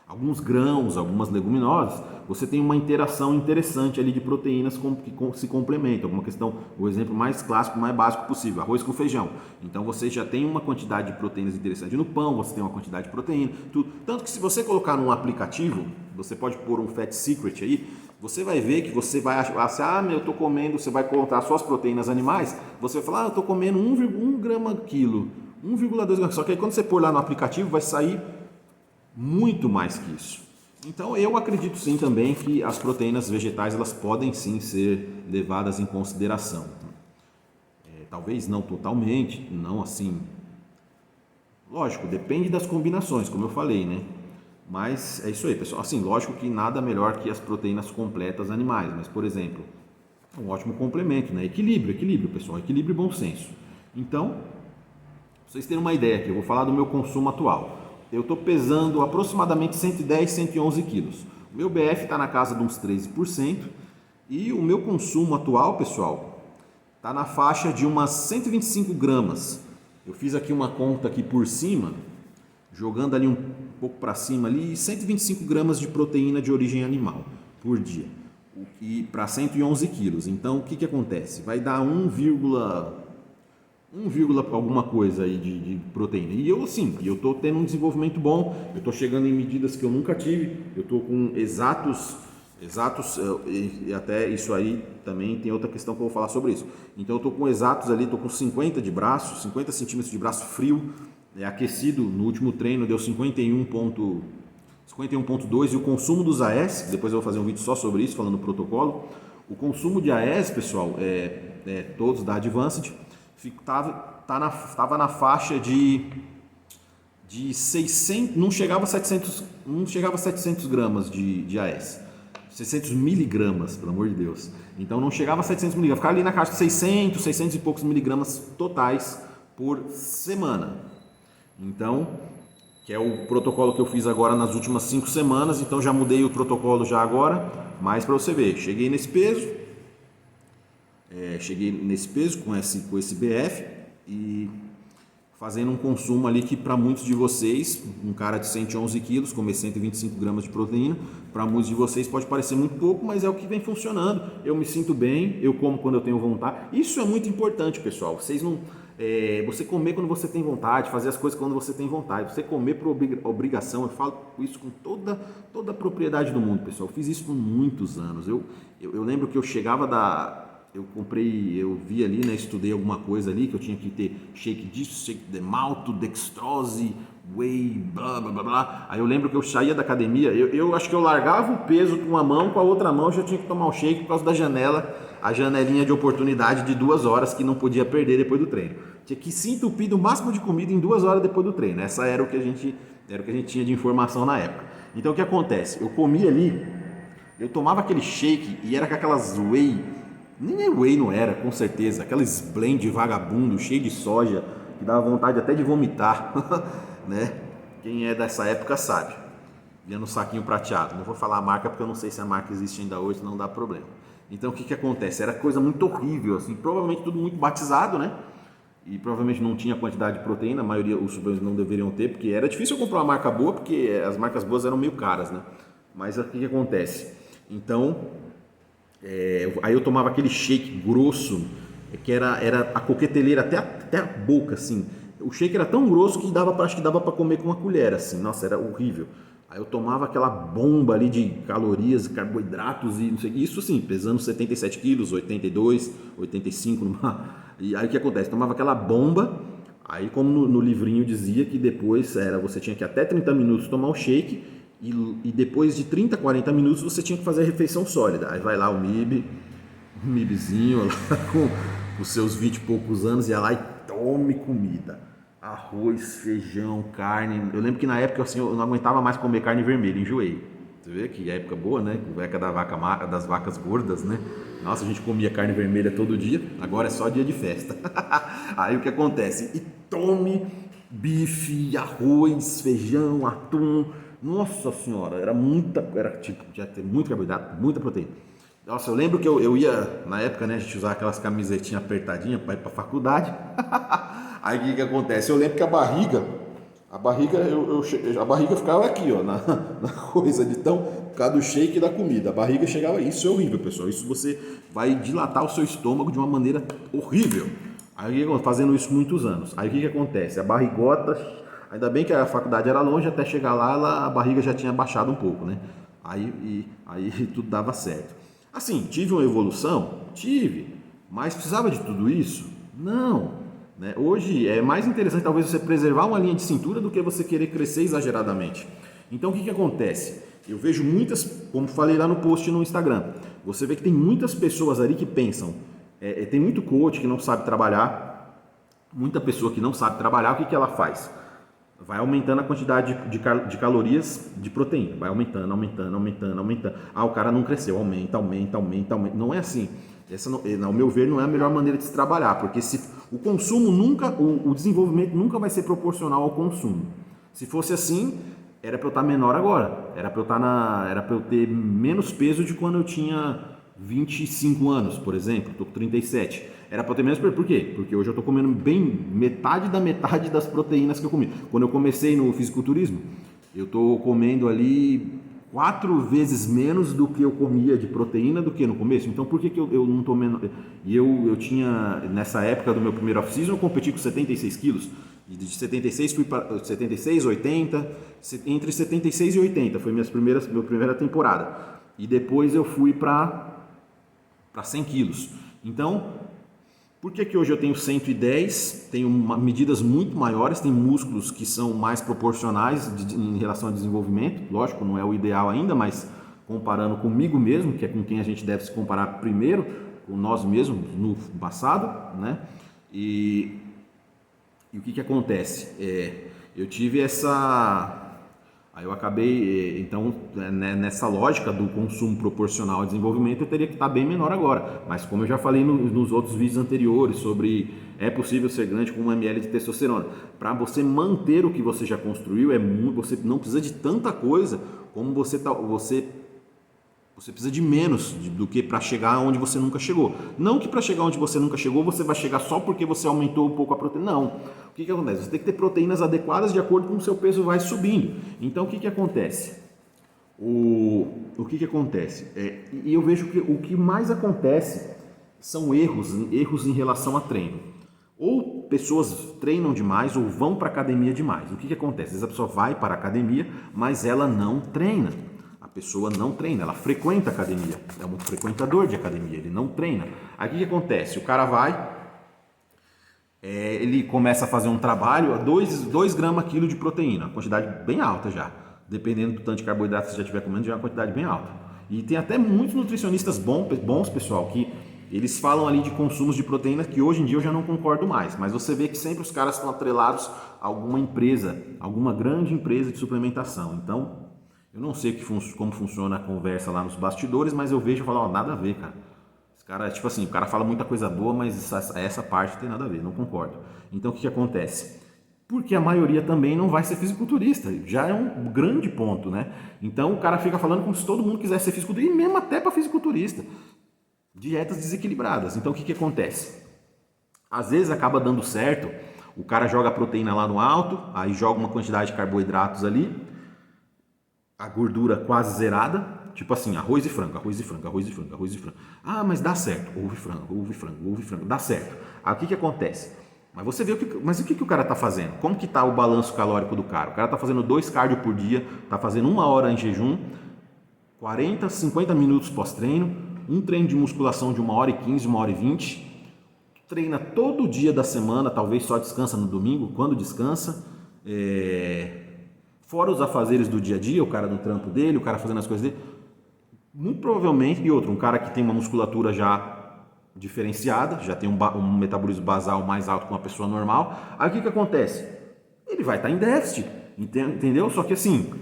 alguns grãos, algumas leguminosas, você tem uma interação interessante ali de proteínas que se complementam. Uma questão, o exemplo mais clássico, mais básico possível, arroz com feijão. Então você já tem uma quantidade de proteínas interessante no pão, você tem uma quantidade de proteína, tudo. Tanto que se você colocar num aplicativo, você pode pôr um Fat Secret aí, você vai ver que você vai achar, eu estou comendo, você vai contar só as proteínas animais, você vai falar, eu estou comendo 1 grama quilo, 1,2 gramas. Só que aí quando você pôr lá no aplicativo, vai sair muito mais que isso. Então eu acredito sim também que as proteínas vegetais elas podem sim ser levadas em consideração. Talvez não totalmente, não assim. Lógico, depende das combinações, como eu falei, né? Mas é isso aí, pessoal. Assim, lógico que nada melhor que as proteínas completas animais, mas por exemplo, um ótimo complemento, né? Equilíbrio, pessoal, equilíbrio e bom senso. Então, pra vocês terem uma ideia aqui, eu vou falar do meu consumo atual. Eu estou pesando aproximadamente 110, 111 quilos. O meu BF está na casa de uns 13% e o meu consumo atual, pessoal, está na faixa de umas 125 gramas. Eu fiz aqui uma conta aqui por cima, jogando ali um pouco para cima ali, 125 gramas de proteína de origem animal por dia. e para 111 quilos. Então, o que acontece? Vai dar 1, alguma coisa aí de proteína. E eu, sim, eu estou tendo um desenvolvimento bom, eu estou chegando em medidas que eu nunca tive, eu estou com exatos, e até isso aí também tem outra questão que eu vou falar sobre isso. Então, eu estou com exatos ali, estou com 50 de braço, 50 centímetros de braço frio, aquecido. No último treino deu 51,2, e o consumo dos AS, depois eu vou fazer um vídeo só sobre isso, falando do protocolo. O consumo de AS, pessoal, todos da Advanced, estava na faixa de 600, não chegava a 700 gramas de AS, 600 miligramas, pelo amor de Deus. Então não chegava a 700 miligramas, ficava ali na caixa de 600 e poucos miligramas totais por semana. Então, que é o protocolo que eu fiz agora nas últimas 5 semanas, então já mudei o protocolo já agora, mas para você ver, cheguei nesse peso com esse BF e fazendo um consumo ali que para muitos de vocês, um cara de 111 quilos, comer 125 gramas de proteína, para muitos de vocês pode parecer muito pouco, mas é o que vem funcionando. Eu me sinto bem, eu como quando eu tenho vontade. Isso é muito importante, pessoal. Você comer quando você tem vontade, fazer as coisas quando você tem vontade. Você comer por obrigação, eu falo isso com toda a propriedade do mundo, pessoal. Eu fiz isso por muitos anos. Eu lembro que eu chegava eu vi ali, né, estudei alguma coisa ali, que eu tinha que ter shake disso, shake de malto, dextrose, whey, blá, blá, blá, blá. Aí eu lembro que eu saía da academia, eu acho que eu largava o peso com uma mão, com a outra mão eu já tinha que tomar o shake por causa da a janelinha de oportunidade de 2 horas que não podia perder depois do treino. Tinha que se entupir do máximo de comida em 2 horas depois do treino. Essa era o que a gente tinha de informação na época. Então o que acontece? Eu comia ali, eu tomava aquele shake e era com aquelas whey, nem whey não era, com certeza, aqueles blend vagabundo, cheio de soja, que dava vontade até de vomitar, né? Quem é dessa época sabe. Vinha no saquinho prateado. Não vou falar a marca porque eu não sei se a marca existe ainda hoje, não dá problema. Então o que acontece? Era coisa muito horrível, assim, provavelmente tudo muito batizado, né? E provavelmente não tinha quantidade de proteína, a maioria os suplementos não deveriam ter, porque era difícil eu comprar uma marca boa, porque as marcas boas eram meio caras, né? Mas o que acontece? Então, aí eu tomava aquele shake grosso, que era a coqueteleira até a boca, assim. O shake era tão grosso que acho que dava para comer com uma colher, assim. Nossa, era horrível. Aí eu tomava aquela bomba ali de calorias, carboidratos e não sei, isso sim, pesando 77 quilos, 82, 85, e aí o que acontece? Tomava aquela bomba, aí como no livrinho dizia que depois você tinha que até 30 minutos tomar o shake e depois de 30, 40 minutos você tinha que fazer a refeição sólida. Aí vai lá o MIBzinho lá com os seus 20 e poucos anos, ia lá e tome comida. Arroz, feijão, carne. Eu lembro que na época assim, eu não aguentava mais comer carne vermelha, enjoei. Você vê que época boa, né? Época das vacas gordas, né? Nossa, a gente comia carne vermelha todo dia, agora é só dia de festa. Aí o que acontece? E tome bife, arroz, feijão, atum. Nossa senhora, já ter muito carboidrato, muita proteína. Nossa, eu lembro que eu ia, na época, né, a gente usava aquelas camisetinhas apertadinhas para ir para faculdade. Aí o que acontece? Eu lembro que a barriga ficava aqui, ó, na coisa de tão, por causa do shake e da comida. A barriga chegava, isso é horrível, pessoal. Isso você vai dilatar o seu estômago de uma maneira horrível. Aí fazendo isso muitos anos. Aí o que acontece? A barrigota, ainda bem que a faculdade era longe, até chegar lá a barriga já tinha baixado um pouco, né? Aí tudo dava certo. Assim, tive uma evolução? Tive. Mas precisava de tudo isso? Não. Né? Hoje é mais interessante talvez você preservar uma linha de cintura do que você querer crescer exageradamente. Então o que acontece? Eu vejo muitas, como falei lá no post no Instagram, você vê que tem muitas pessoas ali que pensam, tem muito coach que não sabe trabalhar, muita pessoa que não sabe trabalhar, o que ela faz? Vai aumentando a quantidade de calorias de proteína, vai aumentando. Ah, o cara não cresceu, aumenta. Não é assim. Essa, ao meu ver, não é a melhor maneira de se trabalhar, porque o consumo o desenvolvimento nunca vai ser proporcional ao consumo. Se fosse assim, era para eu estar menor agora, era para eu ter menos peso de quando eu tinha 25 anos, por exemplo, estou com 37. Era para eu ter menos peso, por quê? Porque hoje eu estou comendo bem metade das proteínas que eu comi. Quando eu comecei no fisiculturismo, eu estou comendo ali 4 vezes menos do que eu comia de proteína do que no começo. Então por que eu não tô menos? E eu tinha, nessa época do meu primeiro off-season, eu competi com 76 quilos. E de 76 fui para 76, 80, entre 76 e 80 foi minha primeira temporada. E depois eu fui para 100 quilos. Então, por que hoje eu tenho 110, tenho medidas muito maiores, tenho músculos que são mais proporcionais em relação ao desenvolvimento, lógico, não é o ideal ainda, mas comparando comigo mesmo, que é com quem a gente deve se comparar primeiro, com nós mesmos no passado, né? E o que acontece? Eu tive essa... Aí eu acabei, então, nessa lógica do consumo proporcional ao desenvolvimento, eu teria que estar bem menor agora. Mas como eu já falei nos outros vídeos anteriores sobre é possível ser grande com 1 ml de testosterona, para você manter o que você já construiu, você não precisa de tanta coisa como você precisa de menos do que para chegar onde você nunca chegou. Não que para chegar onde você nunca chegou, você vai chegar só porque você aumentou um pouco a proteína. Não. O que acontece? Você tem que ter proteínas adequadas de acordo com o seu peso vai subindo. Então, o que acontece? O que acontece? E eu vejo que o que mais acontece são erros em relação a treino. Ou pessoas treinam demais ou vão para a academia demais. O que acontece? Às vezes a pessoa vai para a academia, mas ela não treina. A pessoa não treina, ela frequenta a academia, é um frequentador de academia, ele não treina. Aí o que acontece? O cara vai, ele começa a fazer um trabalho a 2 gramas quilo de proteína, uma quantidade bem alta já. Dependendo do tanto de carboidrato que você já estiver comendo, já é uma quantidade bem alta. E tem até muitos nutricionistas bons, pessoal, que eles falam ali de consumos de proteína que hoje em dia eu já não concordo mais. Mas você vê que sempre os caras estão atrelados a alguma empresa, alguma grande empresa de suplementação. Então, eu não sei como funciona a conversa lá nos bastidores, mas eu vejo e falo, nada a ver, cara. Esse cara, tipo assim, o cara fala muita coisa boa, mas essa parte tem nada a ver, não concordo. Então, o que acontece? Porque a maioria também não vai ser fisiculturista, já é um grande ponto, né? Então, o cara fica falando como se todo mundo quisesse ser fisiculturista, e mesmo até para fisiculturista. Dietas desequilibradas. Então, o que acontece? Às vezes acaba dando certo, o cara joga a proteína lá no alto, aí joga uma quantidade de carboidratos ali, a gordura quase zerada, tipo assim, arroz e frango. Ah, mas dá certo, ovo e frango, dá certo. Aí o que acontece? Mas você vê o que o cara está fazendo? Como que está o balanço calórico do cara? O cara está fazendo 2 cardio por dia, está fazendo 1 hora em jejum, 40, 50 minutos pós-treino, um treino de musculação de 1h15, 1h20, treina todo dia da semana, talvez só descansa no domingo, quando descansa, fora os afazeres do dia a dia, o cara no trampo dele, o cara fazendo as coisas dele, muito provavelmente, e outro, um cara que tem uma musculatura já diferenciada, já tem um metabolismo basal mais alto que uma pessoa normal, aí o que acontece? Ele vai estar em déficit, entendeu? Só que assim,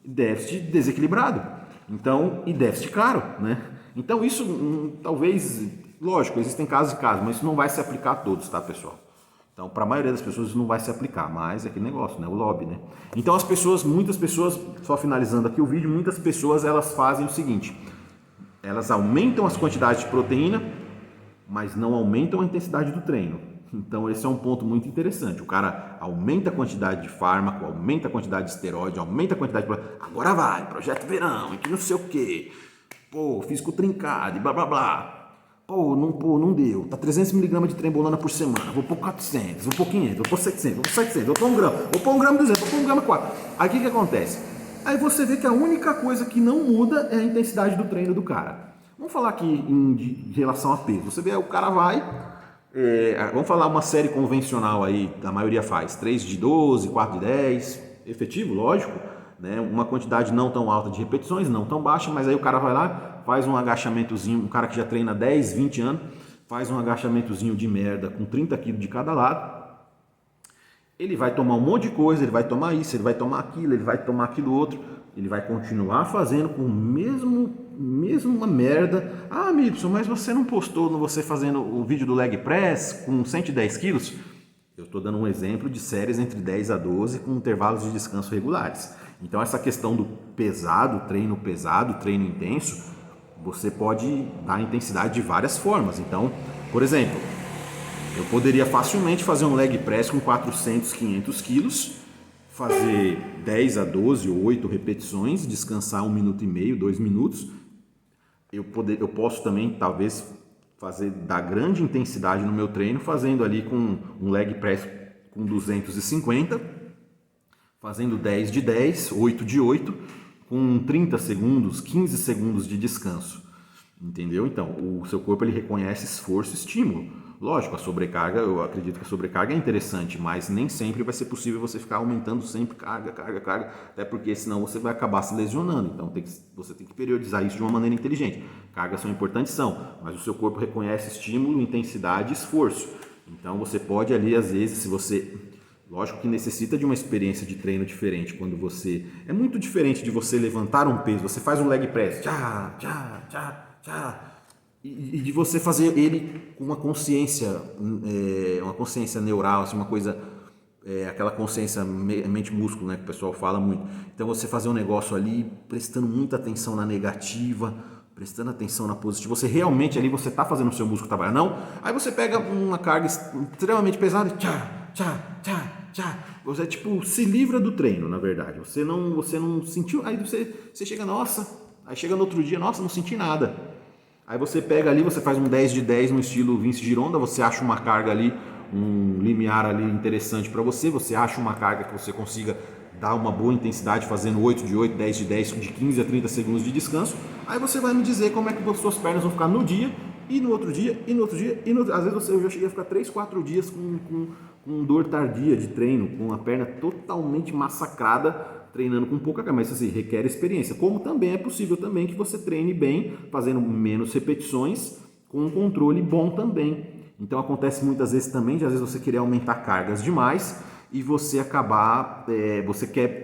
déficit desequilibrado, então, e déficit caro, né? Então isso, talvez, lógico, existem casos e casos, mas isso não vai se aplicar a todos, tá, pessoal? Então, para a maioria das pessoas isso não vai se aplicar, mas é aquele negócio, né? O lobby, né? Então, muitas pessoas, só finalizando aqui o vídeo, muitas pessoas elas fazem o seguinte: elas aumentam as quantidades de proteína, mas não aumentam a intensidade do treino. Então, esse é um ponto muito interessante. O cara aumenta a quantidade de fármaco, aumenta a quantidade de esteroide, aumenta a quantidade de... Agora vai, projeto verão, e que não sei o quê. Pô, físico trincado e blá blá blá. Pô, não deu. Tá 300 mg de trembolona por semana. Vou pôr 400, vou pôr 500, vou pôr 700, vou pôr 700, vou pôr 1 grama, vou pôr 1 grama 200, vou pôr 1 grama 4. Aí o que acontece? Aí você vê que a única coisa que não muda é a intensidade do treino do cara. Vamos falar aqui em relação a peso. Você vê, o cara vai... vamos falar uma série convencional aí, a maioria faz. 3 de 12, 4 de 10. Efetivo, lógico. Né? Uma quantidade não tão alta de repetições, não tão baixa, mas aí o cara vai lá, faz um agachamentozinho, um cara que já treina 10, 20 anos, faz um agachamentozinho de merda com 30 kg de cada lado, ele vai tomar um monte de coisa, ele vai tomar isso, ele vai tomar aquilo, ele vai tomar aquilo outro, ele vai continuar fazendo com o mesma merda. Ah, Mipson, mas você não postou você fazendo o vídeo do leg press com 110 quilos? Eu estou dando um exemplo de séries entre 10 a 12 com intervalos de descanso regulares. Então essa questão do pesado, treino intenso, você pode dar intensidade de várias formas. Então, por exemplo, eu poderia facilmente fazer um leg press com 400, 500 quilos, fazer 10 a 12 ou 8 repetições, descansar 1 minuto e meio, 2 minutos. Eu posso também, talvez, dar grande intensidade no meu treino, fazendo ali com um leg press com 250, fazendo 10 de 10, 8 de 8, com 30 segundos, 15 segundos de descanso. Entendeu? Então, o seu corpo ele reconhece esforço e estímulo. Lógico, a sobrecarga, eu acredito que a sobrecarga é interessante, mas nem sempre vai ser possível você ficar aumentando sempre carga, até porque senão você vai acabar se lesionando. Então você tem que periodizar isso de uma maneira inteligente. Cargas são importantes, mas o seu corpo reconhece estímulo, intensidade e esforço. Então você pode ali, às vezes, se você... Lógico que necessita de uma experiência de treino diferente, quando você... É muito diferente de você levantar um peso, você faz um leg press, e de você fazer ele com uma consciência neural, assim, uma coisa, aquela consciência mente-músculo, né, que o pessoal fala muito. Então você fazer um negócio ali, prestando muita atenção na negativa, prestando atenção na positiva, você realmente ali, você está fazendo o seu músculo trabalhar, não? Aí você pega uma carga extremamente pesada e você tipo se livra do treino, na verdade. Você não sentiu, aí você chega, nossa, aí chega no outro dia, nossa, não senti nada. Aí você pega ali, você faz um 10 de 10 no estilo Vince Gironda, você acha uma carga ali, um limiar ali interessante para você acha uma carga que você consiga dar uma boa intensidade fazendo 8 de 8, 10 de 10, de 15 a 30 segundos de descanso. Aí você vai me dizer como é que as suas pernas vão ficar no dia, e no outro dia, e no outro dia, às vezes eu já cheguei a ficar 3, 4 dias com dor tardia de treino, com a perna totalmente massacrada, treinando com pouca carga, mas assim, requer experiência. Como também é possível também que você treine bem, fazendo menos repetições, com um controle bom também. Então acontece muitas vezes também, de às vezes você querer aumentar cargas demais e você acabar,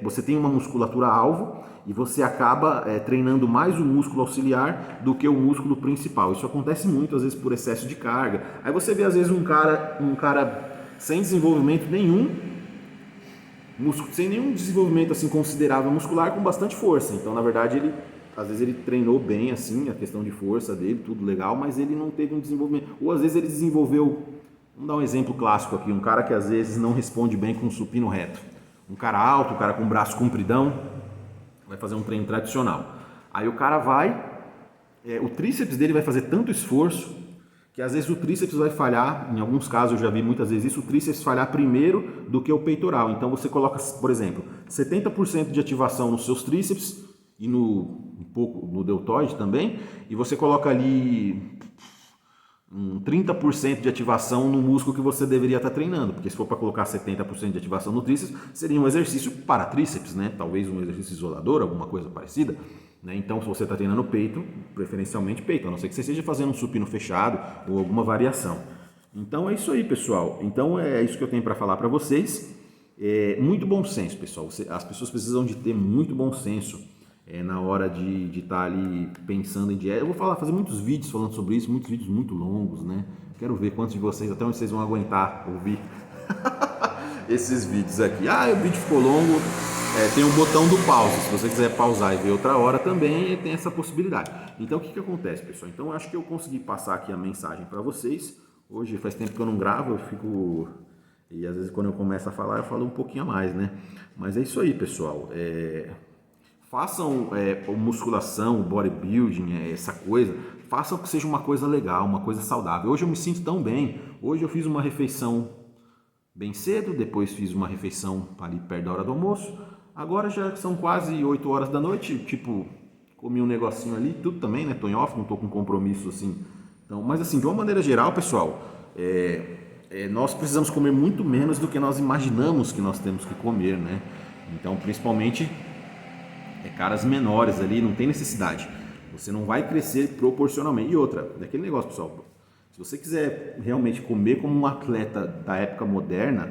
você tem uma musculatura alvo e você acaba treinando mais o músculo auxiliar do que o músculo principal. Isso acontece muito às vezes por excesso de carga. Aí você vê às vezes um cara sem desenvolvimento nenhum, sem nenhum desenvolvimento assim considerável muscular, com bastante força. Então, na verdade, às vezes ele treinou bem assim, a questão de força dele, tudo legal, mas ele não teve um desenvolvimento. Ou às vezes ele desenvolveu, vamos dar um exemplo clássico aqui, um cara que às vezes não responde bem com um supino reto. Um cara alto, um cara com braço compridão, vai fazer um treino tradicional. Aí o cara o tríceps dele vai fazer tanto esforço que às vezes o tríceps vai falhar, em alguns casos eu já vi muitas vezes isso, o tríceps falhar primeiro do que o peitoral. Então você coloca, por exemplo, 70% de ativação nos seus tríceps e um pouco no deltoide também, e você coloca ali 30% de ativação no músculo que você deveria estar treinando, porque se for para colocar 70% de ativação no tríceps, seria um exercício para tríceps, né? Talvez um exercício isolador, alguma coisa parecida. Então, se você está treinando peito, preferencialmente peito, a não ser que você esteja fazendo um supino fechado ou alguma variação. Então, é isso aí, pessoal. Então, é isso que eu tenho para falar para vocês. Muito bom senso, pessoal. As pessoas precisam de ter muito bom senso na hora de estar ali pensando em dieta. Eu vou fazer muitos vídeos falando sobre isso, muitos vídeos muito longos, né? Quero ver quantos de vocês, até onde vocês vão aguentar ouvir esses vídeos aqui. O vídeo ficou longo. Tem um botão do pause, se você quiser pausar e ver outra hora também, tem essa possibilidade. Então o que acontece, pessoal? Então eu acho que eu consegui passar aqui a mensagem para vocês. Hoje faz tempo que eu não gravo, e às vezes quando eu começo a falar eu falo um pouquinho a mais, né? Mas é isso aí, pessoal. Façam musculação, bodybuilding, essa coisa, façam que seja uma coisa legal, uma coisa saudável. Hoje eu me sinto tão bem, hoje eu fiz uma refeição bem cedo, depois fiz uma refeição ali perto da hora do almoço. Agora já são quase 8 horas da noite, comi um negocinho ali, tudo também, né? Tô em off, não tô com compromisso assim. Então, mas assim, de uma maneira geral, pessoal, nós precisamos comer muito menos do que nós imaginamos que nós temos que comer, né? Então, principalmente, caras menores ali, não tem necessidade. Você não vai crescer proporcionalmente. E outra, daquele negócio, pessoal, se você quiser realmente comer como um atleta da época moderna,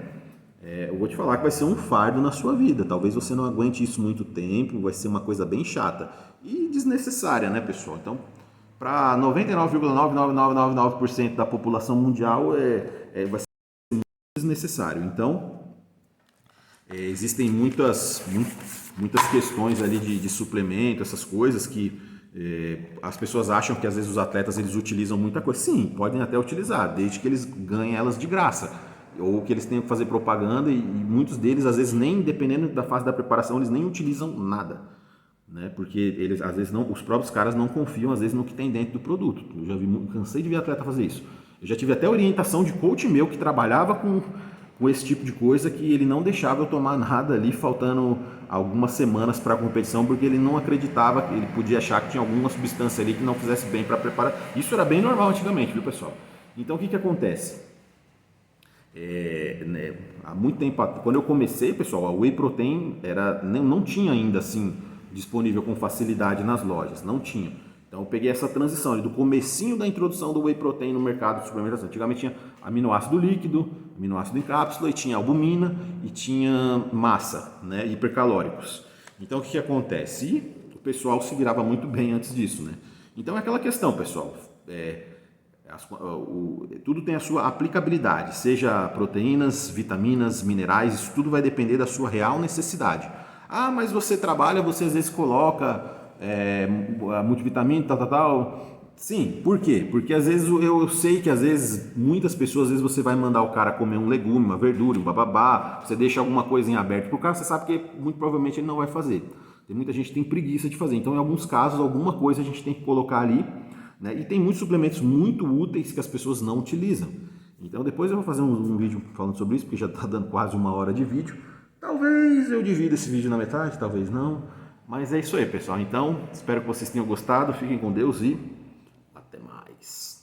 eu vou te falar que vai ser um fardo na sua vida. Talvez você não aguente isso muito tempo, vai ser uma coisa bem chata e desnecessária, né, pessoal? Então, para 99,9999% da população mundial, vai ser desnecessário. Então, existem muitas questões ali de suplemento, essas coisas que as pessoas acham que às vezes os atletas eles utilizam muita coisa. Sim, podem até utilizar, desde que eles ganhem elas de graça. ou que eles tenham que fazer propaganda, e muitos deles, às vezes, nem dependendo da fase da preparação, eles nem utilizam nada, né? Porque eles, às vezes, não, os próprios caras não confiam, às vezes, no que tem dentro do produto. Eu já vi, cansei de ver atleta fazer isso. Eu já tive até orientação de coach meu que trabalhava com esse tipo de coisa, que ele não deixava eu tomar nada ali, faltando algumas semanas para a competição, porque ele não acreditava, ele podia achar que tinha alguma substância ali que não fizesse bem para preparar. Isso era bem normal antigamente, viu, pessoal? Então, o que acontece? Né, há muito tempo, quando eu comecei, pessoal, a Whey Protein não tinha ainda assim disponível com facilidade nas lojas, não tinha. Então eu peguei essa transição ali, do comecinho da introdução do Whey Protein no mercado de suplementação. Antigamente tinha aminoácido líquido, aminoácido em cápsula, e tinha albumina e tinha massa, né, hipercalóricos. Então o que acontece? E o pessoal se virava muito bem antes disso, né? Então é aquela questão, pessoal. Tudo tem a sua aplicabilidade, seja proteínas, vitaminas, minerais, isso tudo vai depender da sua real necessidade. Ah, mas você trabalha, você às vezes coloca multivitamina, tal. Sim, por quê? Porque às vezes eu sei que às vezes muitas pessoas, às vezes você vai mandar o cara comer um legume, uma verdura, um bababá, você deixa alguma coisa em aberto pro cara, você sabe que muito provavelmente ele não vai fazer. Tem muita gente que tem preguiça de fazer, então em alguns casos alguma coisa a gente tem que colocar ali, né? E tem muitos suplementos muito úteis que as pessoas não utilizam. Então depois eu vou fazer um vídeo falando sobre isso, porque já está dando quase 1 hora de vídeo. Talvez eu divida esse vídeo na metade, talvez não. Mas é isso aí, pessoal. Então, espero que vocês tenham gostado. Fiquem com Deus e até mais.